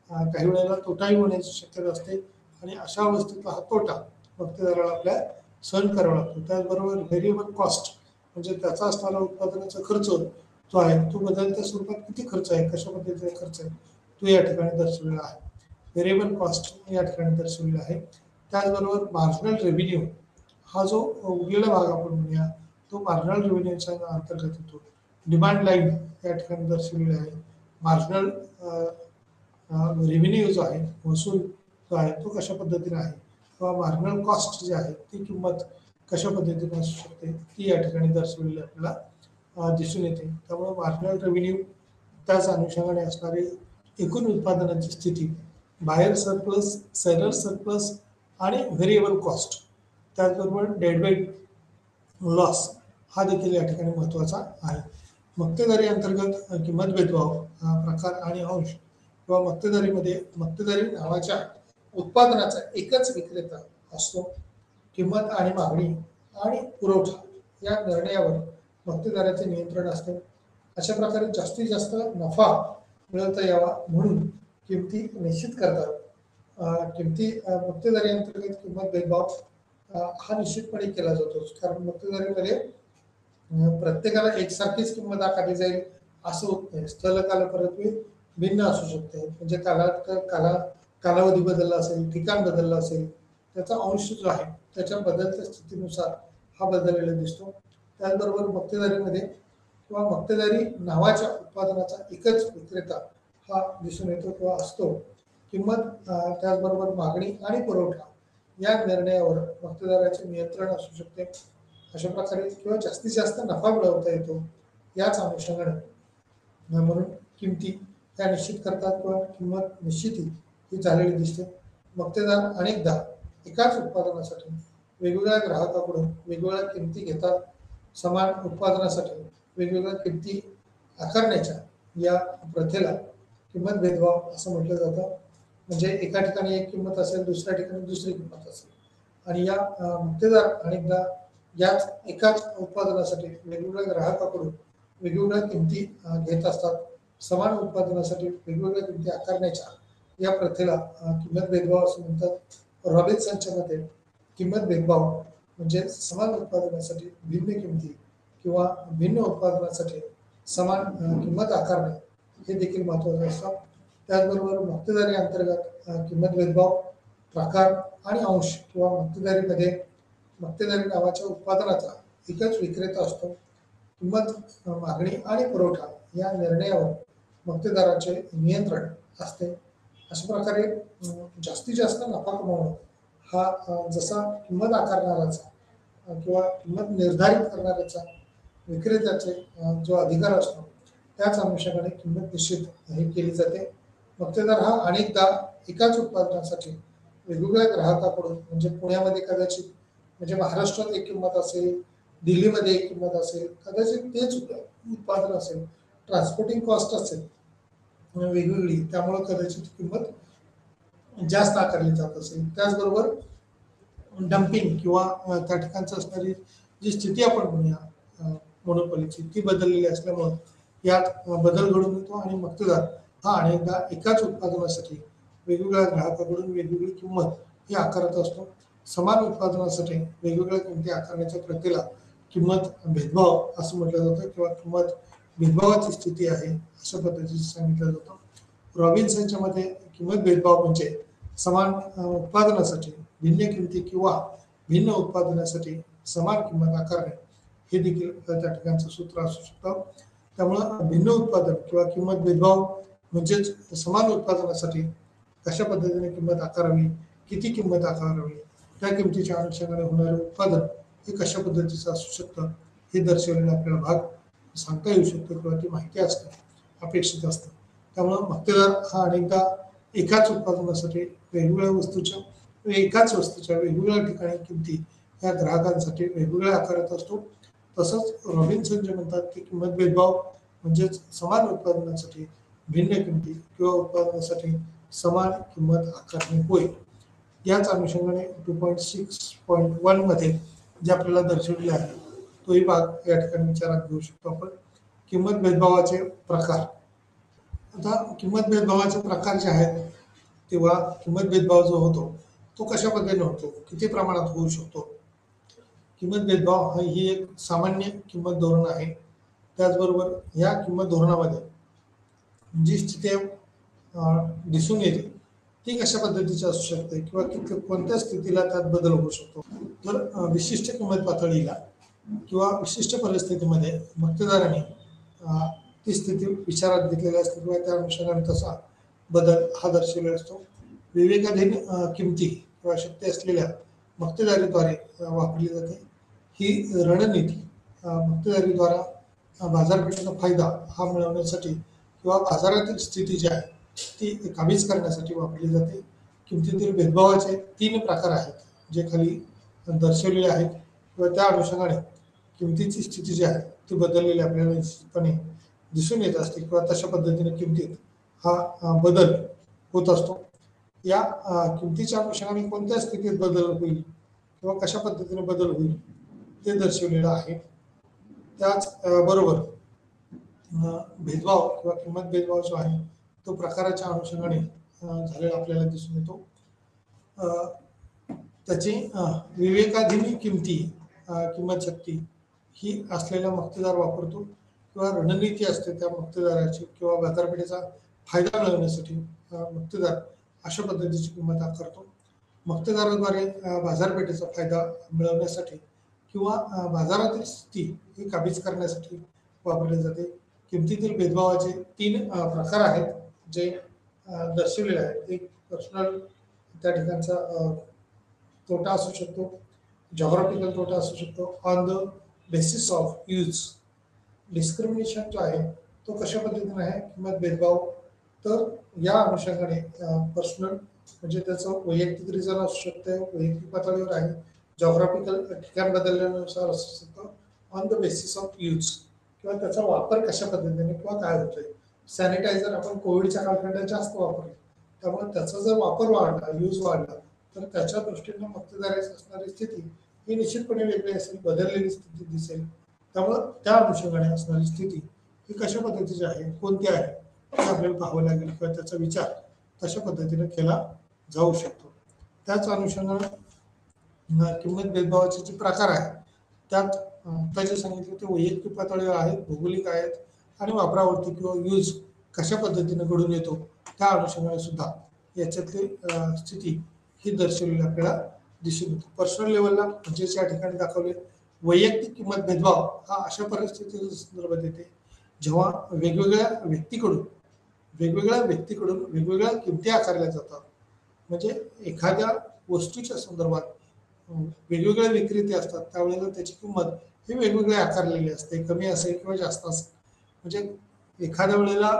काही वेळेला तोटाही होण्याची शक्यता असते आणि अशा अवस्थेतला हा तोटा मक्तेदाराला आपल्या सहन करावा लागतो. त्याचबरोबर व्हेरिएबल कॉस्ट म्हणजे त्याचा असणारा उत्पादनाचा खर्च जो आहे तो बदलत्या स्वरूपात किती खर्च आहे, कशा पद्धतीने खर्च आहे तो या ठिकाणी दर्शवलेला आहे. व्हेरिएबल कॉस्ट या ठिकाणी दर्शवलेला आहे. त्याचबरोबर मार्जिनल रेव्हेन्यू हा जो उरलेला भाग आपण म्हणूया तो मार्जिनल रेव्हेन्यूच्या अंतर्गत येतो. डिमांड लाईन या ठिकाणी दर्शवलेली आहे. मार्जिनल रेव्हेन्यू जो आहे महसूल जो आहे तो कशा पद्धतीने आहे किंवा मार्जिनल कॉस्ट जी आहे ती किंमत कशा पद्धतीने असू शकते ती या ठिकाणी दर्शवलेली आपल्याला दिसून येते. त्यामुळे मार्जिनल रेव्हेन्यू त्याच अनुषंगाने असणारी एकूण उत्पादनाची स्थिती, बाहेर सरप्लस, सेलर सरप्लस आणि व्हेरिएबल कॉस्ट त्याचबरोबर डेडवेट लॉस हा देखील या ठिकाणी महत्त्वाचा आहे. मक्तेदारी अंतर्गत किंमत भेदभाव प्रकार आणि अंश किंवा मक्तेदारी नावाच्या उत्पादनाचा एकच विक्रेता असतो. किंमत आणि मागणी आणि पुरवठा या निर्णयावर मक्तेदाराचे नियंत्रण असते. अशा प्रकारे जास्तीत जास्त नफा मिळवता यावा म्हणून किमती निश्चित करतात. मक्तेदारी अंतर्गत किंमत भेदभाव हा निश्चितपणे केला जातो, कारण मक्तेदारीमध्ये प्रत्येकाला एकसारखीच किंमत आकारली जाईल असं होत नाही. स्थल काल परत्वे भिन्न असू शकते, म्हणजे कालावधी बदलला असेल, ठिकाण बदललं असेल, त्याचा अंश जो आहे त्याच्या बदलत्या स्थितीनुसार हा बदललेला दिसतो. त्याचबरोबर मक्तेदारीमध्ये किंवा मक्तेदारी नावाच्या उत्पादनाचा एकच विक्रेता हा दिसून येतो किंवा असतो. किंमत त्याचबरोबर मागणी आणि पुरवठा या निर्णयावर मक्तेदाराचे नियंत्रण असू शकते. अशा प्रकारे किंवा जास्तीत जास्त नफा मिळवता येतो याच अनुषंगाने म्हणून किमती त्या निश्चित करतात किंवा किंमत निश्चिती ही झालेली दिसते. मक्तेदार अनेकदा एकाच उत्पादनासाठी वेगवेगळ्या ग्राहकाकडून वेगवेगळ्या किमती घेतात. समान उत्पादनासाठी वेगवेगळ्या किमती आकारण्याच्या या प्रथेला किंमत भेदभाव असं म्हटलं जातं. म्हणजे एका ठिकाणी एक किंमत असेल, दुसऱ्या ठिकाणी दुसरी किंमत असेल, आणि या मक्तेदार अनेकदा याच एकाच उत्पादनासाठी वेगवेगळ्या ग्राहकाकडून वेगवेगळ्या किमती घेत असतात. समान उत्पादनासाठी वेगवेगळ्या किमती आकारण्याच्या या प्रथेला किंमत भेदभाव असं म्हणतात. रॉबिन्सनच्या मते किंमत भेदभाव म्हणजे समान उत्पादनासाठी भिन्न किमती किंवा भिन्न उत्पादनासाठी समान किंमत आकारणे हे देखील महत्त्वाचं असतं. त्याचबरोबर मक्तेदारी अंतर्गत किंमत भेदभाव प्रकार आणि अंश किंवा मक्तेदारी नावाच्या उत्पादनाचा एकच विक्रेता असतो. किंमत, मागणी आणि पुरवठा या निर्णयावर मक्तेदाराचे नियंत्रण असते. अशा प्रकारे जास्तीत जास्त नफा कमवणं हा जसा किंमत आकारणाराचा किंवा किंमत निर्धारित करणाऱ्याचा विक्रेत्याचे जो अधिकार असतो त्याच अनुषंगाने किंमत निश्चित ही केली जाते. मक्तेदार हा अनेकदा एकाच उत्पादनासाठी वेगवेगळ्या ग्राहकाकडून, म्हणजे पुण्यामध्ये कदाचित म्हणजे महाराष्ट्रात एक किंमत असेल, दिल्लीमध्ये एक किंमत असेल, कदाचित तेच उत्पादन असेल, ट्रान्सपोर्टिंग कॉस्ट असेल वेगवेगळी, त्यामुळे कदाचित किंमत जास्त आकारली जात असेल. त्याचबरोबर डम्पिंग किंवा त्या ठिकाणची असणारी जी स्थिती आपण म्हणूया मोनोपॉलीची ती बदललेली असल्यामुळे यात बदल घडून येतो आणि मक्तेदार हा अनेकदा एकाच उत्पादनासाठी वेगवेगळ्या ग्राहकाकडून वेगवेगळी किंमत ही आकारत असतो. समान उत्पादनासाठी वेगवेगळ्या किमती आकारण्याच्या प्रक्रियेला किंमत भेदभाव असं म्हटलं जातं किंवा किंमत भेदभावाची स्थिती आहे अशा पद्धतीने सांगितलं जातं. रॉबिन्सनच्या मते किंमत भेदभाव म्हणजे समान उत्पादनासाठी भिन्न किमती किंवा भिन्न उत्पादनासाठी समान किंमत आकारणे हे देखील त्या ठिकाणचं सूत्र असू शकतं. त्यामुळं भिन्न उत्पादन किंवा किंमत भेदभाव म्हणजेच समान उत्पादनासाठी कशा पद्धतीने किंमत आकारावी, किती किंमत आकारावी, त्या किमतीच्या अनुषंगाने होणारे उत्पादन हे कशा पद्धतीचं असू शकतं हे दर्शवलेला आपल्याला भाग सांगता येऊ शकतो किंवा ती माहिती असते अपेक्षित असतं. त्यामुळं मक्तेदार हा अनेकदा एकाच उत्पादनासाठी एकाच वस्तूच्या वेगवेगळ्या ठिकाणी किमती या ग्राहकांसाठी वेगवेगळ्या आकारत असतो. तसंच रॉबिन्सन जे म्हणतात की किंमत भेदभाव म्हणजेच समान उत्पादनासाठी भिन्न किमती किंवा उत्पादनासाठी समान किंमत आकारणे होय. याच अनुषंगाने 2.6.1 मध्ये जे आपल्याला दर्शवलेले आहे तोही भाग या ठिकाणी विचारात घेऊ शकतो आपण. किंमत भेदभावाचे प्रकार. आता किंमत भेदभावाचे प्रकार जे आहेत तेव्हा किंमत भेदभाव जो होतो तो कशा पद्धतीने होतो, किती प्रमाणात होऊ शकतो. किंमत भेदभाव ही एक सामान्य किंमत धोरण आहे. त्याचबरोबर या किंमत धोरणामध्ये जी स्थिती दिसून येते ती कशा पद्धतीची असू शकते किंवा कोणत्या स्थितीला त्यात बदल होऊ शकतो. तर विशिष्ट किंमत पातळीला किंवा विशिष्ट परिस्थितीमध्ये मक्तेदाराने ती स्थिती विचारात घेतलेली असते किंवा त्या अनुषंगाने तसा बदल हा दर्शवलेला असतो. विवेकाधीन किमती किंवा शक्ती असलेल्या मक्तेदारीद्वारे वापरली जाते. ही रणनीती मक्तेदारीद्वारा बाजारपेठेचा फायदा हा मिळवण्यासाठी किंवा बाजारातील स्थिती जी आहे ती काबीज करण्यासाठी वापरली जाते. किमतीतील भेदभावाचे 3 प्रकार आहेत जे खाली दर्शवलेले आहेत किंवा त्या अनुषंगाने किमतीची स्थिती जी आहे ती बदललेली आपल्याला निश्चितपणे दिसून येत असते किंवा तशा पद्धतीने किमतीत हा बदल होत असतो. या किमतीच्या अनुषंगाने कोणत्या स्थितीत बदल होईल किंवा कशा पद्धतीने बदल होईल ते दर्शवलेलं आहे. त्याच बरोबर भेदभाव किंवा किंमत भेदभाव जो आहे तो प्रकाराच्या अनुषंगाने झालेला आपल्याला दिसून येतो. त्याची विवेकाधीन किमती किंमत शक्ती ही असलेला मक्तेदार वापरतो किंवा रणनीती असते त्या मक्तेदाराची किंवा बाजारपेठेचा फायदा मिळवण्यासाठी मक्तेदार अशा पद्धतीची किंमत आकारतो. मक्तेदाराद्वारे बाजारपेठेचा फायदा मिळवण्यासाठी किंवा बाजारातील स्थिती ही काबीज करण्यासाठी वापरले जाते. किमतीतील भेदभावाचे 3 प्रकार आहेत जे दर्शवलेले आहेत. एक पर्सनल त्या ठिकाणचा तोटा असू शकतो, जॉग्राफिकल तोटा असू शकतो, on the basis of use. Discrimination जो आहे तो कशा पद्धतीने आहे किंमत भेदभाव, तर या अनुषंगाने पर्सनल म्हणजे त्याचं वैयक्तिक रिझन असू शकतं, वैयक्तिक पातळीवर आहे, जॉग्राफिकल ठिकाण बदलल्यानुसार असू शकतं, on the basis of use किंवा त्याचा वापर कशा पद्धतीने किंवा काय होतोय. सॅनिटायझर आपण कोविडच्या कालखंडात जास्त वापरले त्यामुळे त्याचा जर वापर वाढला, यूज वाढला तर त्याच्या दृष्टीने मक्तेदारीस असणारी स्थिती ही निश्चितपणे वेगळी असेल, बदललेली स्थिती दिसेल. त्यामुळं त्या अनुषंगाने असणारी स्थिती ही कशा पद्धतीची आहे, कोणती आहे हे आपल्याला पाहावं लागेल किंवा त्याचा विचार तशा पद्धतीने केला जाऊ शकतो. त्याच अनुषंगाने किंमत भेदभावाचे जे प्रकार आहेत त्यात त्याचे सांगितले ते वैयक्तिक पातळीवर आहेत, भौगोलिक आहेत आणि वापरावरती किंवा यूज कशा पद्धतीने घडून येतो त्या अनुषंगाने सुद्धा याच्यातली स्थिती ही दर्शवलेली आपल्याला दिसून येतो. पर्सनल लेवलला म्हणजे या ठिकाणी दाखवले वैयक्तिक किंमत भेदभाव हा अशा परिस्थितीच्या संदर्भात येते जेव्हा वेगवेगळ्या व्यक्तीकडून वेगवेगळ्या किमती आकारल्या जातात. म्हणजे एखाद्या वस्तूच्या संदर्भात वेगवेगळे विक्रेते असतात त्यावेळेला त्याची किंमत ही वेगवेगळी आकारलेली असते, कमी असेल किंवा जास्त असेल. म्हणजे एखाद्या वेळेला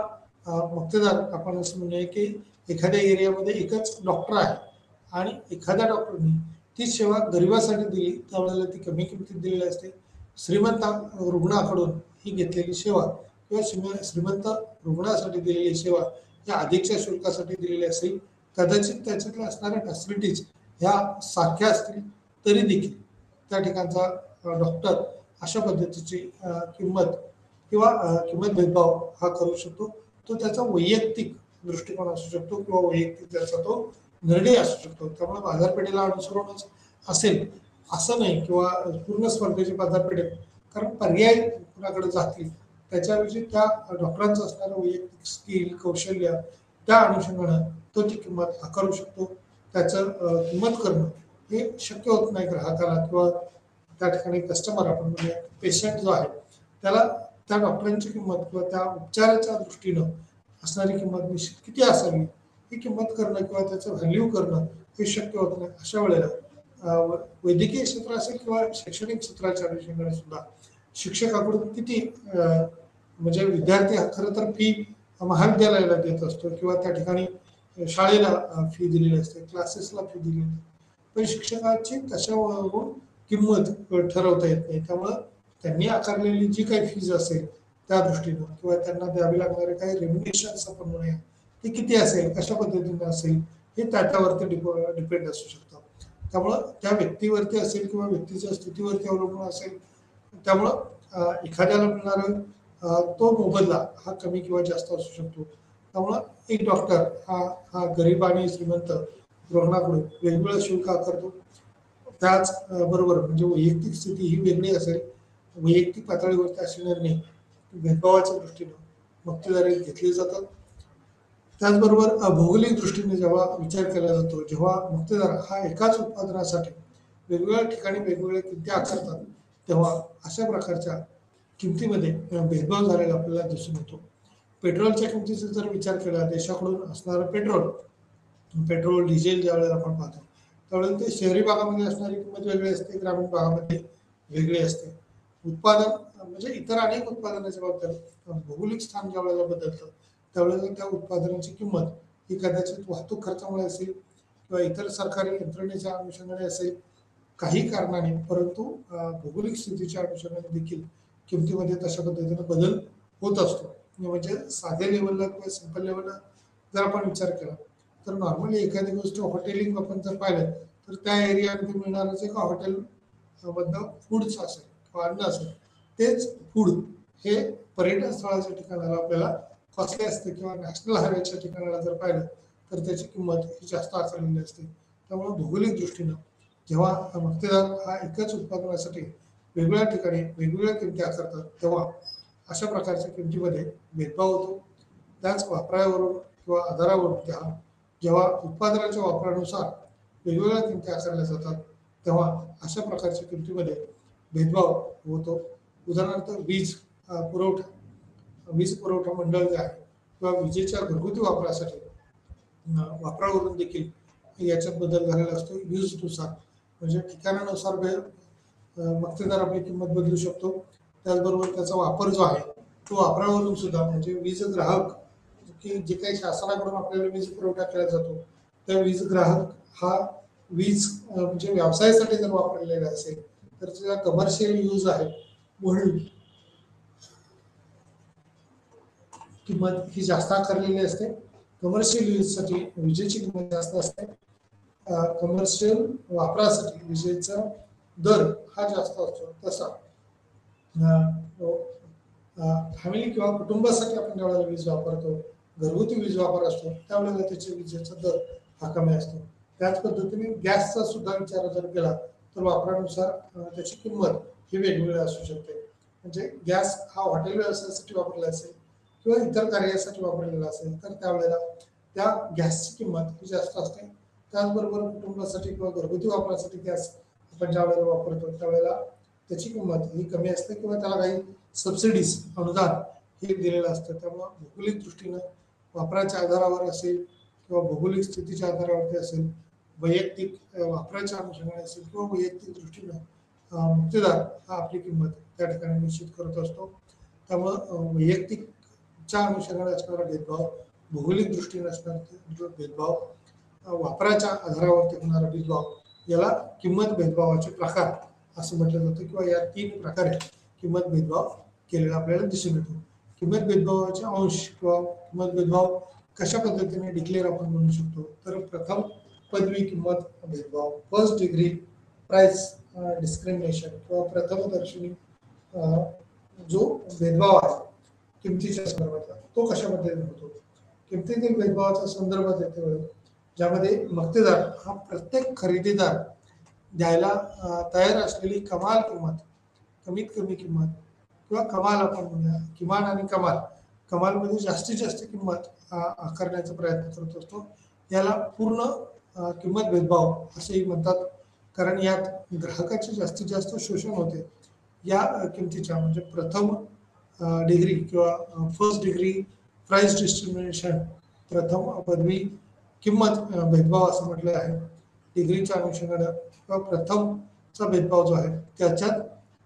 मक्तेदार आपण असं म्हणूया की एखाद्या एरियामध्ये एकच डॉक्टर आहे आणि एखाद्या डॉक्टरने ती सेवा गरिबासाठी दिली त्यावेळेला ती कमी किमतीत दिलेली असते. श्रीमंत रुग्णाकडून ही घेतलेली सेवा किंवा श्रीमंत रुग्णासाठी दिलेली सेवा या अधिकच्या शुल्कासाठी दिलेली असेल. कदाचित त्याच्यातल्या असणाऱ्या फॅसिलिटीज ह्या सारख्या असतील तरी देखील त्या ठिकाणचा डॉक्टर अशा पद्धतीची किंमत किंवा किंमत भेदभाव हा करू शकतो. तो त्याचा वैयक्तिक दृष्टिकोन असू शकतो किंवा वैयक्तिक त्याचा तो निर्णय असू शकतो. त्यामुळे बाजारपेठेला अनुसरूनच असेल असं नाही किंवा पूर्ण स्पर्धेची बाजारपेठेत कारण पर्याय कुणाकडे जातील त्याच्याविषयी त्या डॉक्टरांचं असणारं वैयक्तिक स्किल कौशल्य त्या अनुषंगानं तो ती किंमत आकारू शकतो. त्याचं किंमत करणं हे शक्य होत नाही ग्राहकाला किंवा त्या ठिकाणी कस्टमर आपण म्हणूया पेशंट जो आहे त्याला त्या डॉक्टरांची किंमत किंवा त्या उपचाराच्या दृष्टीनं असणारी किंमत निश्चित किती असावी ही किंमत करणं किंवा त्याचं व्हॅल्यू करणं हे शक्य होत नाही. अशा वेळेला वैद्यकीय क्षेत्र असेल किंवा शैक्षणिक क्षेत्राच्या अनुषंगाने सुद्धा शिक्षकाकडून किती म्हणजे विद्यार्थी हा खरं तर फी महाविद्यालयाला देत असतो किंवा त्या ठिकाणी शाळेला फी दिलेली असते, क्लासेसला फी दिलेली असते, पण शिक्षकाची त्याच्यावरून किंमत ठरवता येत नाही. त्यामुळं त्यांनी आकारलेली जी काही फीज असेल त्या दृष्टीनं किंवा त्यांना द्यावी लागणारे काही रेम्युनेशन्स आपण म्हणूया ते किती असेल, कशा पद्धतीने असेल हे त्याच्यावरती डिपेंड असू शकतं. त्यामुळं त्या व्यक्तीवरती असेल किंवा व्यक्तीच्या स्थितीवरती अवलंबून असेल. त्यामुळं एखाद्याला मिळणारं तो मोबदला हा कमी किंवा जास्त असू शकतो. त्यामुळं एक डॉक्टर हा गरीब आणि श्रीमंत रुग्णाकडून वेगवेगळं शुल्क आकारतो. त्याच बरोबर म्हणजे वैयक्तिक स्थिती ही वेगळी असेल, वैयक्तिक पातळीवरती असे निर्णय भेदभावाच्या दृष्टीनं मक्तेदारी घेतले जातात. त्याचबरोबर भौगोलिक दृष्टीने जेव्हा विचार केला जातो, जेव्हा मक्तेदार हा एकाच उत्पादनासाठी वेगवेगळ्या ठिकाणी वेगवेगळ्या किमती आकारतात तेव्हा अशा प्रकारच्या किमतीमध्ये भेदभाव झालेला आपल्याला दिसून येतो. पेट्रोलच्या किमतीचा जर विचार केला देशाकडून असणारं पेट्रोल डिझेल ज्यावेळेला आपण पाहतो त्यावेळेला ते शहरी भागामध्ये असणारी किंमत वेगळी असते, ग्रामीण भागामध्ये वेगळी असते. उत्पादन म्हणजे इतर अनेक उत्पादनाच्या बाबतीत भौगोलिक स्थान ज्या वेळेला बदलतं त्यावेळेला त्या उत्पादनाची किंमत ही कदाचित वाहतूक खर्चामुळे असेल किंवा इतर सरकारी यंत्रणेच्या अनुषंगाने असेल काही कारणाने, परंतु भौगोलिक स्थितीच्या अनुषंगाने देखील किमतीमध्ये तशा पद्धतीने बदल होत असतो. म्हणजे साध्या लेवलला किंवा सिंपल लेवलला जर आपण विचार केला तर नॉर्मली एखादी गोष्ट हॉटेलिंग आपण जर पाहिलं तर त्या एरियामध्ये मिळणारं जे का हॉटेल मधलं फूडच असेल किंवा अन्न असेल तेच फूड हे पर्यटन स्थळाच्या ठिकाणाला आपल्याला कॉस्टली असते किंवा नॅशनल हायवेच्या ठिकाणाला जर पाहिलं तर त्याची किंमत ही जास्त आकारलेली असते. त्यामुळे भौगोलिक दृष्टीनं जेव्हा मक्तेदार हा एकाच उत्पादनासाठी वेगवेगळ्या ठिकाणी वेगवेगळ्या किमती आकारतात तेव्हा अशा प्रकारच्या किमतीमध्ये भेदभाव होतो. त्याच वापरावरून किंवा आधारावरून जेव्हा उत्पादनाच्या वापरानुसार वेगवेगळ्या किमती आकारल्या जातात तेव्हा अशा प्रकारच्या किमतीमध्ये भेदभाव होतो. उदाहरणार्थ वीज पुरवठा मंडळ जे आहे किंवा विजेच्या घरगुती वापरासाठी वापरावरून देखील याच्यात बदल झालेला असतो. यूजनुसार म्हणजे ठिकाणानुसार मक्तेदार आपली किंमत बदलू शकतो. त्याचबरोबर त्याचा वापर जो आहे तो वापरावरून सुद्धा म्हणजे वीज ग्राहक की जे काही शासनाकडून आपल्याला वीज पुरवठा केला जातो त्या वीज ग्राहक हा वीज म्हणजे व्यवसायासाठी जर वापरलेला असेल तर त्याचा कमर्शियल यूज आहे म्हणून किंमत ही जास्त आकारलेली असते. कमर्शियल यूजसाठी विजेची किंमत जास्त असते. कमर्शियल वापरासाठी विजेचा दर हा जास्त असतो. तसा फॅमिली किंवा कुटुंबासाठी आपण ज्यावेळेला वीज वापरतो घरगुती वीज वापर असतो त्यावेळेला त्याचे विजेचा दर हा कमी असतो. त्याच पद्धतीने गॅसचा सुद्धा विचार जर केला तर वापरानुसार त्याची किंमत ही वेगवेगळी असू शकते. म्हणजे गॅस हा हॉटेल व्यवसायासाठी वापरला असेल किंवा इतर कार्यासाठी वापरलेला असेल तर त्यावेळेला त्या गॅसची किंमत ही जास्त असते. त्याचबरोबर कुटुंबासाठी किंवा घरगुती वापरासाठी गॅस आपण ज्या वेळेला वापरतो त्यावेळेला त्याची किंमत ही कमी असते किंवा त्याला काही सबसिडीज अनुदान हे दिलेलं असतं. त्यामुळं भौगोलिक दृष्टीनं वापराच्या आधारावर असेल किंवा भौगोलिक स्थितीच्या आधारावरती असेल वैयक्तिक वापराच्या अनुषंगाने असेल किंवा वैयक्तिक दृष्टीनं मुक्तेदार हा आपली किंमत त्या ठिकाणी निश्चित करत असतो. त्यामुळं वैयक्तिकच्या अनुषंगाने असणारा भेदभाव भौगोलिक दृष्टीने असणारा भेदभाव वापराच्या आधारावरती होणारा भेदभाव याला किंमत भेदभावाचे प्रकार असं म्हटलं जातं किंवा या 3 प्रकारे किंमत भेदभाव केलेला आपल्याला दिसून येतो. किंमत भेदभावाचे अंश किंवा किंमत भेदभाव कशा पद्धतीने डिक्लेअर आपण म्हणू शकतो तर प्रथम पदवी किंमत भेदभाव फर्स्ट डिग्री प्राइस डिस्क्रिमिनेशन किंवा प्रथमदर्शनी जो भेदभाव आहे किमतीच्या संदर्भात तो कशा पद्धतीने होतो. किमतीतील भेदभावाचा संदर्भ देतो ज्यामध्ये मक्तेदार हा प्रत्येक खरेदीदार द्यायला तयार असलेली कमाल किंमत कमीत कमी किंमत किंवा कमाल आपण म्हणूया किमान आणि कमालमध्ये जास्तीत जास्त किंमत आकारण्याचा प्रयत्न करत असतो. याला पूर्ण किंमत भेदभाव असेही म्हणतात कारण यात ग्राहकाचे जास्तीत जास्त शोषण होते. या किमतीच्या म्हणजे प्रथम डिग्री किंवा फर्स्ट डिग्री प्राइस डिस्क्रिमिनेशन प्रथम पदवी किंमत भेदभाव असं म्हटलं आहे. डिग्रीच्या अनुषंगाने किंवा प्रथमचा भेदभाव जो आहे त्याच्यात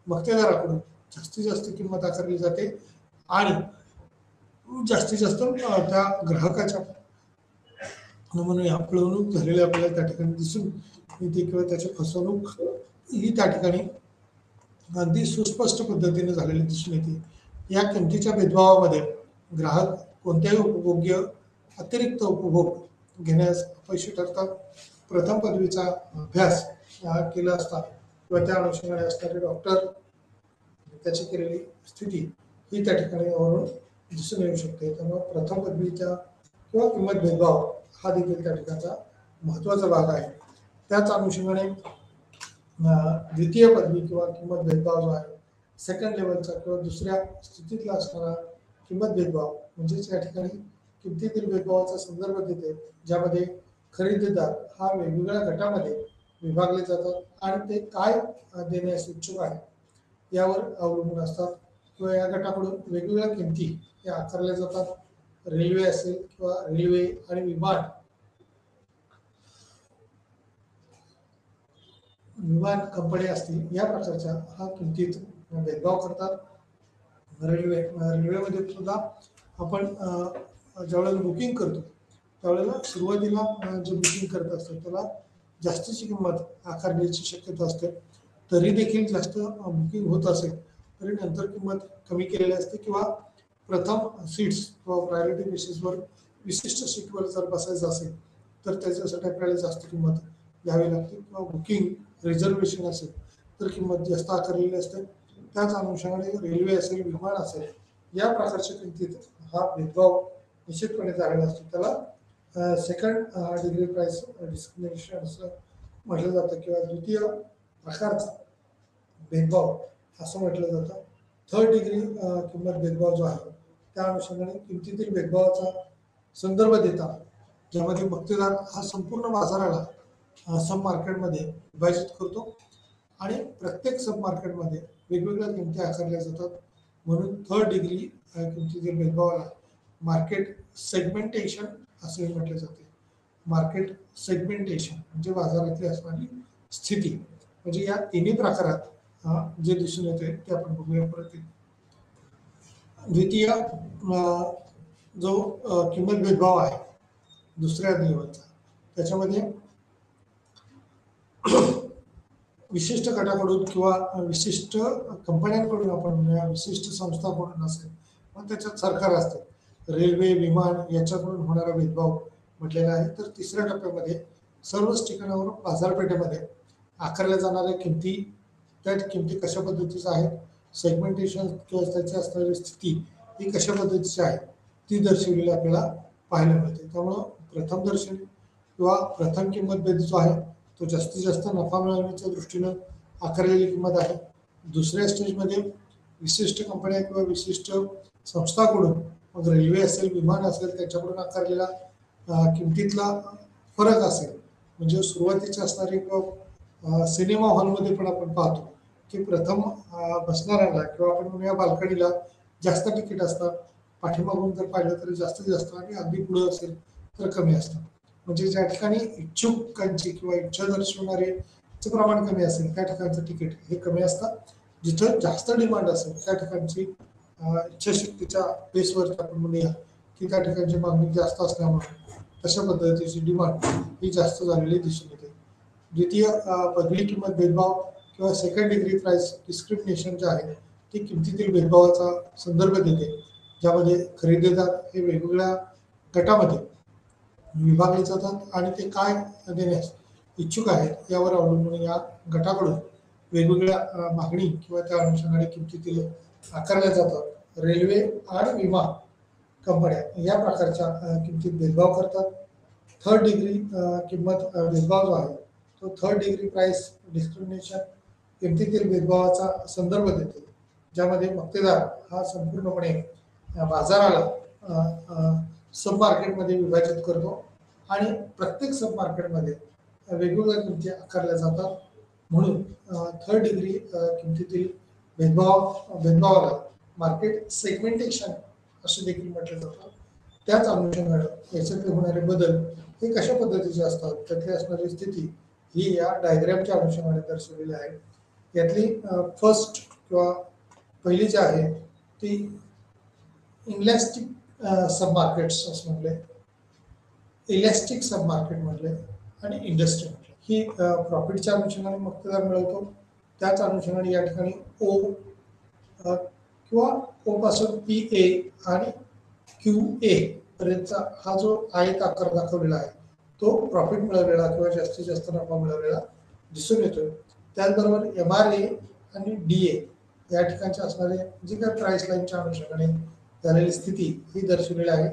मक्तेदाराकडून जास्तीत जास्त किंमत आकारली जाते आणि जास्तीत जास्त त्या ग्राहकाच्या म्हणून फसवणूक झालेली आपल्याला त्या ठिकाणी दिसून येते किंवा त्याची फसवणूक ही त्या ठिकाणी अगदी सुस्पष्ट पद्धतीने झालेली दिसून येते. या किमतीच्या भेदभावामध्ये ग्राहक कोणत्याही उपभोग्य अतिरिक्त उपभोग घेण्यास अपयशी ठरतात. प्रथम पदवीचा अभ्यास केला असता किंवा त्या अनुषंगाने असणारे डॉक्टर त्याची केलेली स्थिती ही त्या ठिकाणी यावरून दिसून येऊ शकते. त्यामुळे प्रथम पदवीचा किंवा किंमत भेदभाव हा देखील त्या ठिकाणचा महत्त्वाचा भाग आहे. त्याच अनुषंगाने द्वितीय पदवी किंवा किंमत भेदभाव जो आहे सेकंड लेवलचा किंवा दुसऱ्या स्थितीतला असणारा किंमत भेदभाव म्हणजेच या ठिकाणी किमतीतील भेदभावाचा संदर्भ देते ज्यामध्ये खरेदीदार हा वेगवेगळ्या गटामध्ये विभागले जातात आणि ते काय देण्यास इच्छुक आहे यावर अवलंबून असतात किंवा या गटाकडून वेगवेगळ्या किमती या आकारल्या जातात. रेल्वे असेल किंवा रेल्वे आणि विमान कंपनी असतील या प्रकारच्या हा किमतीत भेदभाव करतात. रेल्वेमध्ये सुद्धा आपण ज्यावेळेला बुकिंग करतो त्यावेळेला सुरुवातीला जे बुकिंग करत असतो त्याला जास्तीची किंमत आकारण्याची शक्यता असते, तरी देखील जास्त बुकिंग होत असेल तरी नंतर किंमत कमी केलेली असते, किंवा प्रथम सीट्स किंवा प्रायोरिटी बेसिसवर विशिष्ट सीटवर जर बसायचं असेल तर त्याच्यासाठी आपल्याला जास्त किंमत घ्यावी लागते, किंवा बुकिंग रिझर्वेशन असेल तर किंमत जास्त आकारलेली असते. त्याच अनुषंगाने रेल्वे असेल, विमान असेल, या प्रकारच्या किमतीत हा भेदभाव निश्चितपणे झालेला असतो. त्याला सेकंड डिग्री प्राइस डिस्क्रिमिनेशन असं म्हटलं जातं, किंवा द्वितीय प्रकारचा भेदभाव असं म्हटलं जातं. थर्ड डिग्री किंमत भेदभाव जो आहे त्या अनुषंगाने किमतीतील भेदभावाचा संदर्भ देतात, ज्यामध्ये मक्तेदार हा संपूर्ण बाजाराला सब मार्केटमध्ये विभाजित करतो आणि प्रत्येक सब मार्केटमध्ये वेगवेगळ्या किमती आकारल्या जातात. म्हणून थर्ड डिग्री किमतीतील भेदभावाला मार्केट सेगमेंटेशन असे म्हटले जाते. मार्केट सेगमेंटेशन म्हणजे बाजारातली असणारी स्थिती. म्हणजे या तिन्ही प्रकारात जे दिसून येते ते आपण बघूया परत. द्वितीय जो किंमत भेदभाव आहे दुसऱ्या लेवलचा, त्याच्यामध्ये विशिष्ट गटाकडून किंवा विशिष्ट कंपन्यांकडून आपण म्हणूया, विशिष्ट संस्थांकडून असेल, मग त्याच्यात सरकार असते, रेल्वे, विमान याच्याकडून होणारा भेदभाव म्हटलेला आहे. तर तिसऱ्या टप्प्यामध्ये सर्वच ठिकाणावर बाजारपेठेमध्ये आकारल्या जाणाऱ्या किमती, त्या किमती कशा पद्धतीच्या आहेत, सेगमेंटेशन किंवा त्याची असणारी स्थिती ही कशा पद्धतीची आहे ती दर्शवलेली आपल्याला पाहायला मिळते. त्यामुळं प्रथम दर्शन किंवा प्रथम किंमत भेद जो आहे तो जास्तीत जास्त नफा मिळवण्याच्या दृष्टीनं आकारलेली किंमत आहे. दुसऱ्या स्टेजमध्ये विशिष्ट कंपन्या किंवा विशिष्ट संस्थांकडून, मग रेल्वे असेल, विमान असेल, त्याच्याकडून आकारलेला किमतीतला फरक असेल. म्हणजे सुरुवातीची असणारी किंवा सिनेमा हॉलमध्ये पण आपण पाहतो की प्रथम बसणाऱ्याला किंवा आपण म्हणूया बाल्कनीला जास्त तिकीट असतात, पाठीमागून जर पाहिलं तर जास्तीत जास्त, आणि अगदी पुढे असेल तर कमी असतात. म्हणजे ज्या ठिकाणी इच्छुकांची किंवा इच्छा दर्शवणारेचं प्रमाण कमी असेल त्या ठिकाणचं तिकीट हे कमी असतं. जिथं जास्त डिमांड असेल त्या ठिकाणची इच्छाशक्तीच्या बेसवर आपण म्हणूया की त्या ठिकाणची मागणी जास्त असल्यामुळे तशा पद्धतीची डिमांड ही जास्त झालेली दिसून येते. द्वितीय पदवी किंमत भेदभाव किंवा सेकंड डिग्री प्राइस डिस्क्रिमिनेशन जे आहे ती किमतीतील भेदभावाचा संदर्भ देते, ज्यामध्ये खरेदीदार हे वेगवेगळ्या गटामध्ये विभागले जातात आणि ते काय देण्यास इच्छुक आहेत यावर अवलंबून या गटाकडून वेगवेगळ्या मागणी किंवा त्या अनुषंगाने किमतीतील आकारल्या जातात. रेल्वे आणि विमा कंपन्या या प्रकारच्या किमतीत भेदभाव करतात. थर्ड डिग्री किंमत भेदभाव जो आहे तो थर्ड डिग्री प्राइस डिस्क्रिमिनेशन किमतीतील भेदभावाचा संदर्भ देते, ज्यामध्ये मक्तेदार हा संपूर्णपणे बाजाराला सब मार्केटमध्ये विभाजित करतो आणि प्रत्येक सब मार्केटमध्ये वेगवेगळ्या किमती आकारल्या जातात. म्हणून थर्ड डिग्री किमतीतील भेदभावाला मार्केट सेगमेंटेशन असे देखील म्हटलं जातं. त्याच अनुषंगाने याच्यातले होणारे बदल हे कशा पद्धतीचे असतात, त्यातली असणारी स्थिती ही या डायग्रामच्या अनुषंगाने दर्शवलेली आहे. यातली फर्स्ट किंवा पहिली जी आहे ती इनॅस्टिक सब मार्केट्स असं म्हटले, इलॅस्टिक सब मार्केट म्हटले आणि इंडस्ट्री म्हटले. ही प्रॉफिटच्या अनुषंगाने मक्तेदार मिळवतो. त्याच अनुषंगाने या ठिकाणी ओ किंवा ओ पासून पी ए आणि क्यू ए पर्यंतचा हा जो आयत आकार दाखवलेला आहे तो प्रॉफिट मिळवलेला किंवा जास्तीत जास्त नफा मिळवलेला दिसून येतो. त्याचबरोबर एम आर ए आणि डी ए या ठिकाणचे असणारे जे काही प्राइस लाईनच्या अनुषंगाने झालेली स्थिती ही दर्शवलेली आहे.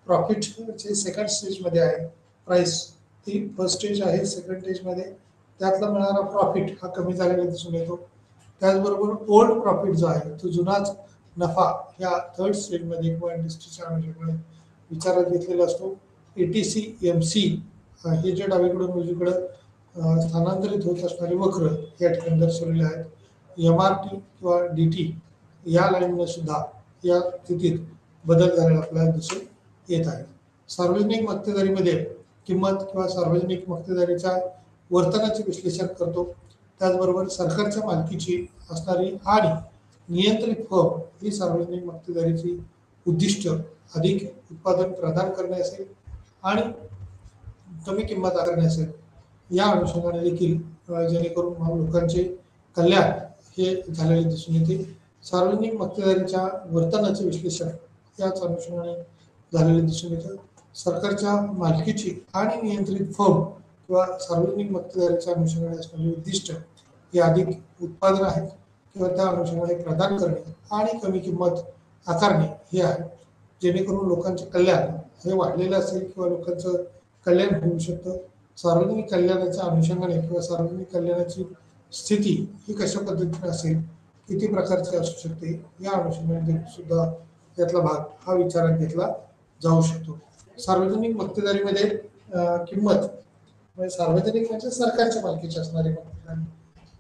प्रॉफिटचे सेकंड स्टेजमध्ये आहे, प्राइस ती फर्स्ट स्टेज आहे, सेकंड स्टेजमध्ये त्यातला मिळणारा प्रॉफिट हा कमी झालेला दिसून येतो. त्याचबरोबर ओल्ड प्रॉफिट जो आहे तो जुनाच नफा या थर्ड स्टेजमध्ये किंवा इंडस्ट्रीच्या अनुषंगाने विचारात घेतलेला असतो. ATC MC हे जे डावीकडून उजवीकडे स्थानांतरित होत असणारे वक्र या ठिकाणी दर्शवलेले आहेत. MRT किंवा DT या लाईनने सुद्धा या स्थितीत बदल झालेला आपल्याला दिसून येत आहे. सार्वजनिक मक्तेदारीमध्ये किंमत किंवा सार्वजनिक मक्तेदारीच्या वर्तनाचे विश्लेषण करतो. त्याचबरोबर सरकारच्या मालकीची असणारी आणि नियंत्रित फर्म ही सार्वजनिक मक्तेदारीची उद्दिष्ट अधिक उत्पादन प्रदान करणे असेल आणि कमी किंमत आकारणे असेल या अनुषंगाने देखील जेणेकरून लोकांचे कल्याण हे झालेले दिसून येते. सार्वजनिक मक्तेदारीच्या वर्तनाचे विश्लेषण याच अनुषंगाने झालेले दिसून येतं. सरकारच्या मालकीची आणि नियंत्रित फर्म किंवा सार्वजनिक मक्तेदारीच्या अनुषंगाने असणारे उद्दिष्ट हे अधिक उत्पादन आहेत किंवा त्या अनुषंगाने प्रदान करणे आणि कमी किंमत आकारणे हे आहे, जेणेकरून लोकांचे कल्याण हे वाढलेलं असेल किंवा लोकांचं कल्याण होऊ शकतं. सार्वजनिक कल्याणाच्या अनुषंगाने किंवा सार्वजनिक कल्याणाची स्थिती ही कशा पद्धतीने असेल, किती प्रकारची असू शकते, या अनुषंगाने सुद्धा त्यातला भाग हा विचारात घेतला जाऊ शकतो. सार्वजनिक मक्तेदारीमध्ये किंमत म्हणजे सार्वजनिक म्हणजे सरकारच्या मालकीची असणारी मक्तेदारी,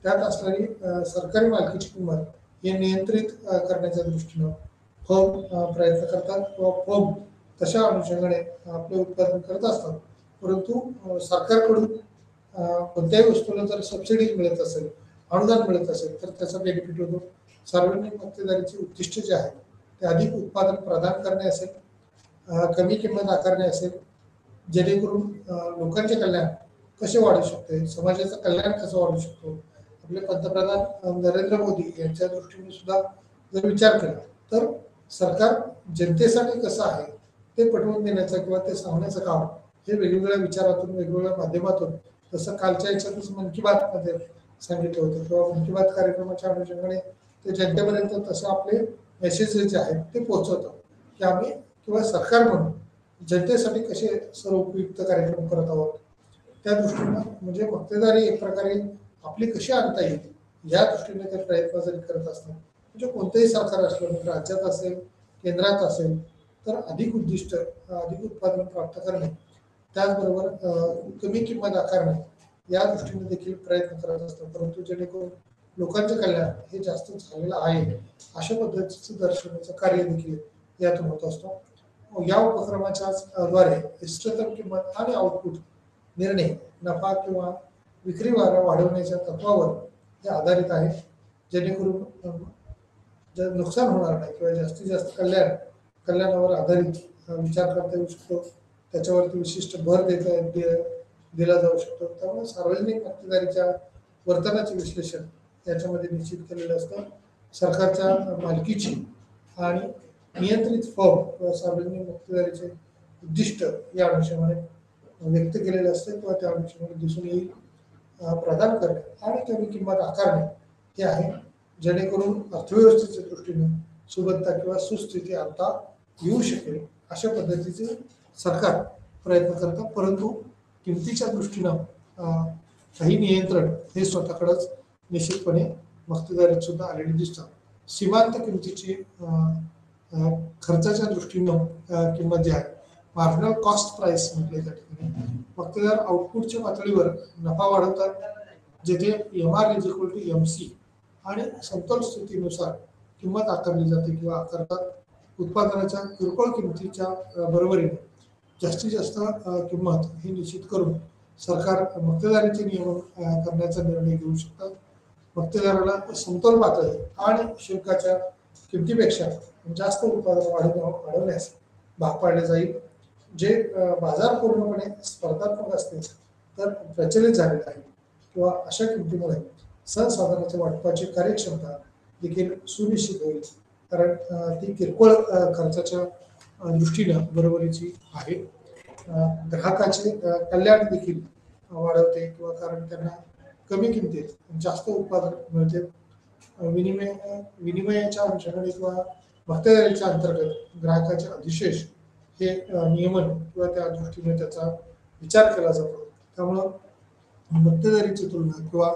त्यात असणारी सरकारी मालकीची किंमत हे नियंत्रित करण्याच्या दृष्टीनं फर्म प्रयत्न करतात किंवा फर्म तशा अनुषंगाने आपले उत्पादन करत असतात. परंतु सरकारकडून कोणत्याही वस्तूला जर सबसिडी मिळत असेल, अनुदान मिळत असेल, तर त्याचा बेनिफिट होतो. सार्वजनिक मक्तेदारीचे उद्दिष्ट जे आहेत ते अधिक उत्पादन प्रदान करणे असेल, कमी किंमत आकारणे असेल, जेणेकरून लोकांचे कल्याण कसे वाढू शकते, समाजाचं कल्याण कसं वाढू शकतो. आपले पंतप्रधान नरेंद्र मोदी यांच्या दृष्टीने सुद्धा जर विचार केला तर सरकार जनतेसाठी कसं आहे ते पटवून देण्याचं किंवा ते सांगण्याचं काम हे वेगवेगळ्या विचारातून वेगवेगळ्या माध्यमातून, जसं कालच्या याच्यातच मन की बात मध्ये सांगितलं होतं किंवा मन की बात कार्यक्रमाच्या अनुषंगाने ते जनतेपर्यंत तसं आपले मेसेजेस जे आहेत ते पोहोचवतं की आम्ही किंवा सरकार म्हणून जनतेसाठी कसे सर्व उपयुक्त कार्यक्रम करत आहोत. त्या दृष्टीनं म्हणजे मक्तेदारी एक प्रकारे आपली कशी आणता येईल या दृष्टीने ते प्रयत्न जरी करत असतात. म्हणजे कोणतेही सरकार असलं, म्हणजे राज्यात असेल, केंद्रात असेल, तर अधिक उद्दिष्ट अधिक उत्पादन प्राप्त करणे, त्याचबरोबर कमी किंमत आकारणे या दृष्टीने देखील प्रयत्न करत असतात. परंतु जेणेकरून लोकांचे कल्याण हे जास्त झालेलं आहे अशा पद्धतीचं दर्शवण्याचं कार्य देखील यातून होत असतो. या उपक्रमाच्या द्वारे इष्टतम किंमत आणि आउटपुट निर्णय नफा किंवा विक्री वाढवण्याच्या तत्वावर हे आधारित आहे, जेणेकरून जर नुकसान होणार नाही किंवा जास्तीत जास्त कल्याणावर आधारित विचार करता येऊ शकतो, त्याच्यावरती विशिष्ट भर दिला जाऊ शकतो. त्यामुळे सार्वजनिक मक्तेदारीच्या वर्तनाचे विश्लेषण याच्यामध्ये निश्चित केलेलं असतं. सरकारच्या मालकीची आणि नियंत्रित फर्म किंवा सार्वजनिक मक्तेदारीचे उद्दिष्ट या अनुषंगाने व्यक्त केलेले असते किंवा त्या अनुषंगाने दिसून येईल. प्रदान करणे आणि कमी किंमत आकारणे हे आहे, जेणेकरून अर्थव्यवस्थेच्या दृष्टीने सुबत्ता किंवा सुस्थिती आणता येऊ शकेल अशा पद्धतीचे सरकार प्रयत्न करतात. परंतु किमतीच्या दृष्टीनं काही नियंत्रण हे स्वतःकडेच निश्चितपणे मक्तेदारीत सुद्धा आलेले दिसतात. सीमांत किमतीची खर्चाच्या दृष्टीनं किंमत जी आहे, मार्जिनल कॉस्ट प्राइस म्हटले त्या ठिकाणी मक्तेदार आउटपुटच्या पातळीवर नफा वाढवतात, जेथे MR = MC आणि समतोल स्थितीनुसार किंमत आकारली जाते किंवा आकारतात. उत्पादनाच्या किरकोळ किमतीच्या बरोबरीने जास्तीत जास्त किंमत ही निश्चित करून सरकार मक्तेदारीचे नियमन करण्याचा निर्णय घेऊ शकतात. मक्तेदाराला समतोल पातळी आणि शुल्काच्या किमतीपेक्षा जास्त उत्पादन वाढवण्यास भाग पाडले जाईल, जे बाजार पूर्णपणे स्पर्धात्मक असते तर प्रचलित झालेले आहे किंवा अशा किमतीमुळे संसाधनाच्या वाटपाची कार्यक्षमता देखील सुनिश्चित होईल, कारण ती किरकोळ खर्चाच्या दृष्टीनं बरोबरीची आहे. ग्राहकाचे कल्याण देखील वाढवते किंवा कारण त्यांना कमी किमतीत जास्त उत्पादन मिळते. विनिमयाच्या अनुषंगाने किंवा मक्तेदारीच्या अंतर्गत ग्राहकाचे अधिशेष हे नियमन किंवा त्या दृष्टीने त्याचा विचार केला जातो. त्यामुळं मक्तेदारीची तुलना किंवा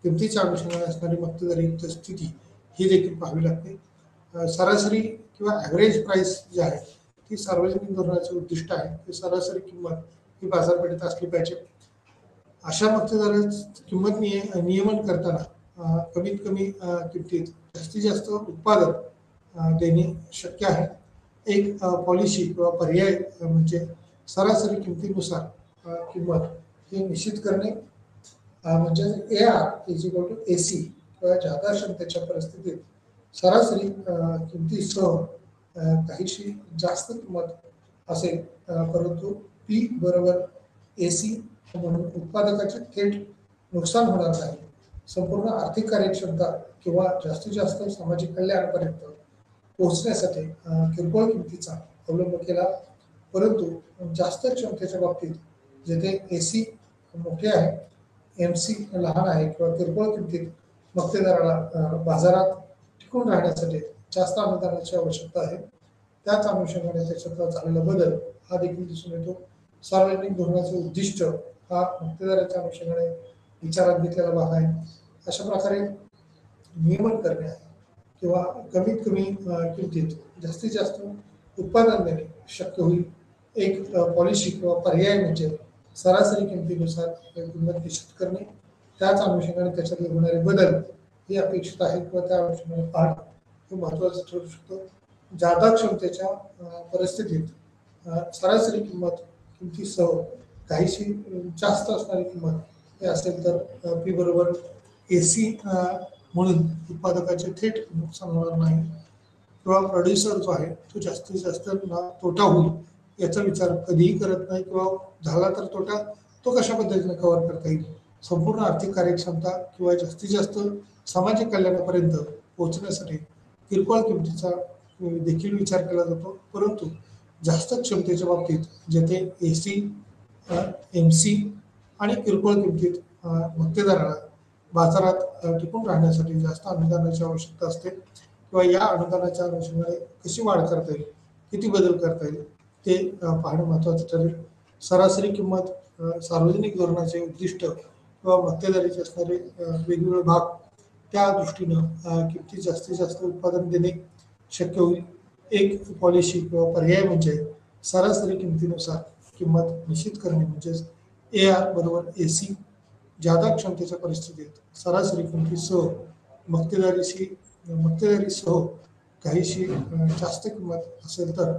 किमतीच्या अनुषंगाने असणारी मक्तेदारीची स्थिती ही देखील पाहावी लागते. सरासरी किंवा ॲव्हरेज प्राइस जी आहे ती सार्वजनिक धोरणाचे उद्दिष्ट आहे की सरासरी किंमत ही बाजारपेठेत असली पाहिजे. अशा मक्तेदाराची किंमत नियमन करताना कमीत कमी किमतीत जास्तीत जास्त उत्पादन देणे शक्य आहे. एक पॉलिसी किंवा पर्याय म्हणजे सरासरी किमतीनुसार किंमत ही निश्चित करणे, म्हणजे AR = AC किंवा जादा क्षमतेच्या परिस्थितीत सरासरी किमतीसह काहीशी जास्त किंमत असेल, परंतु P = AC म्हणून उत्पादकाचे थेट नुकसान होणार नाही. संपूर्ण आर्थिक कार्यक्षमता किंवा जास्तीत जास्त सामाजिक कल्याणापर्यंत पोहोचण्यासाठी किरकोळ किमतीचा अवलंब केला, परंतु जास्त क्षमतेच्या बाबतीत जेथे एसी मोठे आहे, एमसी लहान आहे किंवा किरकोळ किमतीत मक्तेदाराला बाजारात टिकून राहण्यासाठी जास्त अनुदानाची आवश्यकता आहे, त्याच अनुषंगाने त्याच्यात झालेला बदल हा देखील दिसून येतो. सार्वजनिक धोरणाचे उद्दिष्ट हा मक्तेदाराच्या अनुषंगाने विचारात घेतलेला भाग आहे. अशा प्रकारे नियमन करणे किंवा कमीत कमी किमतीत जास्तीत जास्त उत्पादन देणे शक्य होईल. एक पॉलिसी किंवा पर्याय म्हणजे सरासरी किमतीनुसार किंमत निश्चित करणे, त्याच अनुषंगाने त्याच्यात होणारे बदल हे अपेक्षित आहे किंवा त्या अनुषंगाने पाहणं हे महत्त्वाचं ठरू शकतं. जादा क्षमतेच्या परिस्थितीत सरासरी किमतीसह काहीशी जास्त असणारी किंमत हे असेल तर पी बरोबर एसी म्हणून उत्पादकाचे थेट नुकसान होणार नाही किंवा प्रोड्युसर जो आहे तो जास्तीत जास्त तोटा होईल याचा विचार कधीही करत नाही, किंवा झाला तर तोटा तो कशा पद्धतीने कव्हर करता येईल. संपूर्ण आर्थिक कार्यक्षमता किंवा जास्तीत जास्त सामाजिक कल्याणापर्यंत पोहोचण्यासाठी किरकोळ किमतीचा देखील विचार केला जातो, परंतु जास्त क्षमतेच्या बाबतीत जेथे एसी, एमसी आणि किरकोळ किमतीत मक्तेदाराला बाजारात टिकून राहण्यासाठी जास्त अनुदानाची आवश्यकता असते, किंवा या अनुदानाच्या अनुषंगाने कशी वाढ करता येईल, किती बदल करता येईल ते पाहणं महत्त्वाचं ठरेल. सरासरी किंमत, सार्वजनिक धोरणाचे उद्दिष्ट किंवा मक्तेदारीचे असणारे वेगवेगळे भाग, त्या दृष्टीनं किमतीत जास्तीत जास्त उत्पादन देणे शक्य होईल. एक पॉलिसी किंवा पर्याय म्हणजे सरासरी किमतीनुसार किंमत निश्चित करणे, म्हणजेच AR बरोबर AC. जादा क्षमतेच्या परिस्थितीत सरासरी किमतीसह मक्तेदारीसह काहीशी जास्त किंमत असेल तर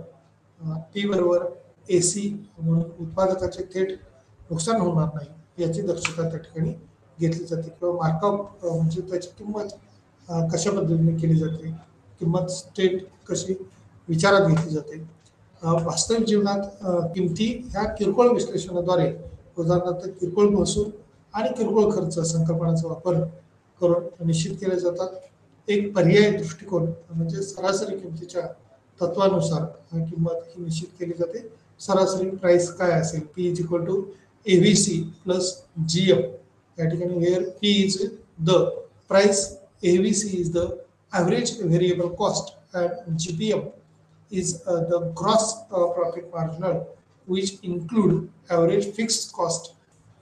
P बरोबर AC म्हणून उत्पादकाचे थेट नुकसान होणार नाही याची दक्षता त्या ठिकाणी घेतली जाते, किंवा मार्कअप म्हणजे त्याची किंमत कशा पद्धतीने केली जाते, किंमत स्टेट कशी विचारात घेतली जाते. वास्तविक जीवनात किमती ह्या किरकोळ विश्लेषणाद्वारे, उदाहरणार्थ किरकोळ महसूल आणि किरकोळ खर्च संकल्पनाचा वापर करून निश्चित केले जातात. एक पर्यायी दृष्टिकोन म्हणजे सरासरी किमतीच्या तत्वानुसार किंमत ही निश्चित केली जाते. सरासरी प्राइस काय असेल, P is equal to AVC plus GM. या ठिकाणी where P is the price, AVC is the average variable cost and GPM is the gross profit marginal which include average fixed cost.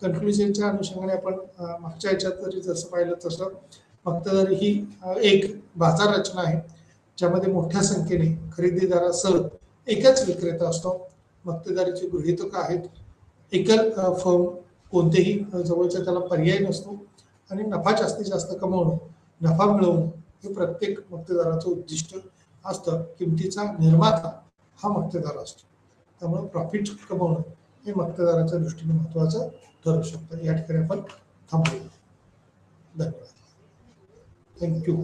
कन्क्लुजनच्या अनुषंगाने आपण मागच्या याच्यात जरी जसं पाहिलं तसं मक्तेदारी ही एक बाजार रचना आहे ज्यामध्ये मोठ्या संख्येने खरेदीदारासह एकच विक्रेता असतो. मक्तेदारीचे गृहीतक आहेत, एकल फर्म, कोणतेही जवळच्या त्याला पर्याय नसतो आणि नफा जास्तीत जास्त कमवणं, नफा मिळवणं हे प्रत्येक मक्तेदाराचं उद्दिष्ट असतं. किमतीचा निर्माता हा मक्तेदार असतो, त्यामुळे प्रॉफिट कमवणं हे मक्तेदाराच्या दृष्टीने महत्त्वाचं ठरू शकतं. या ठिकाणी आपण थांबूया. धन्यवाद. थँक्यू.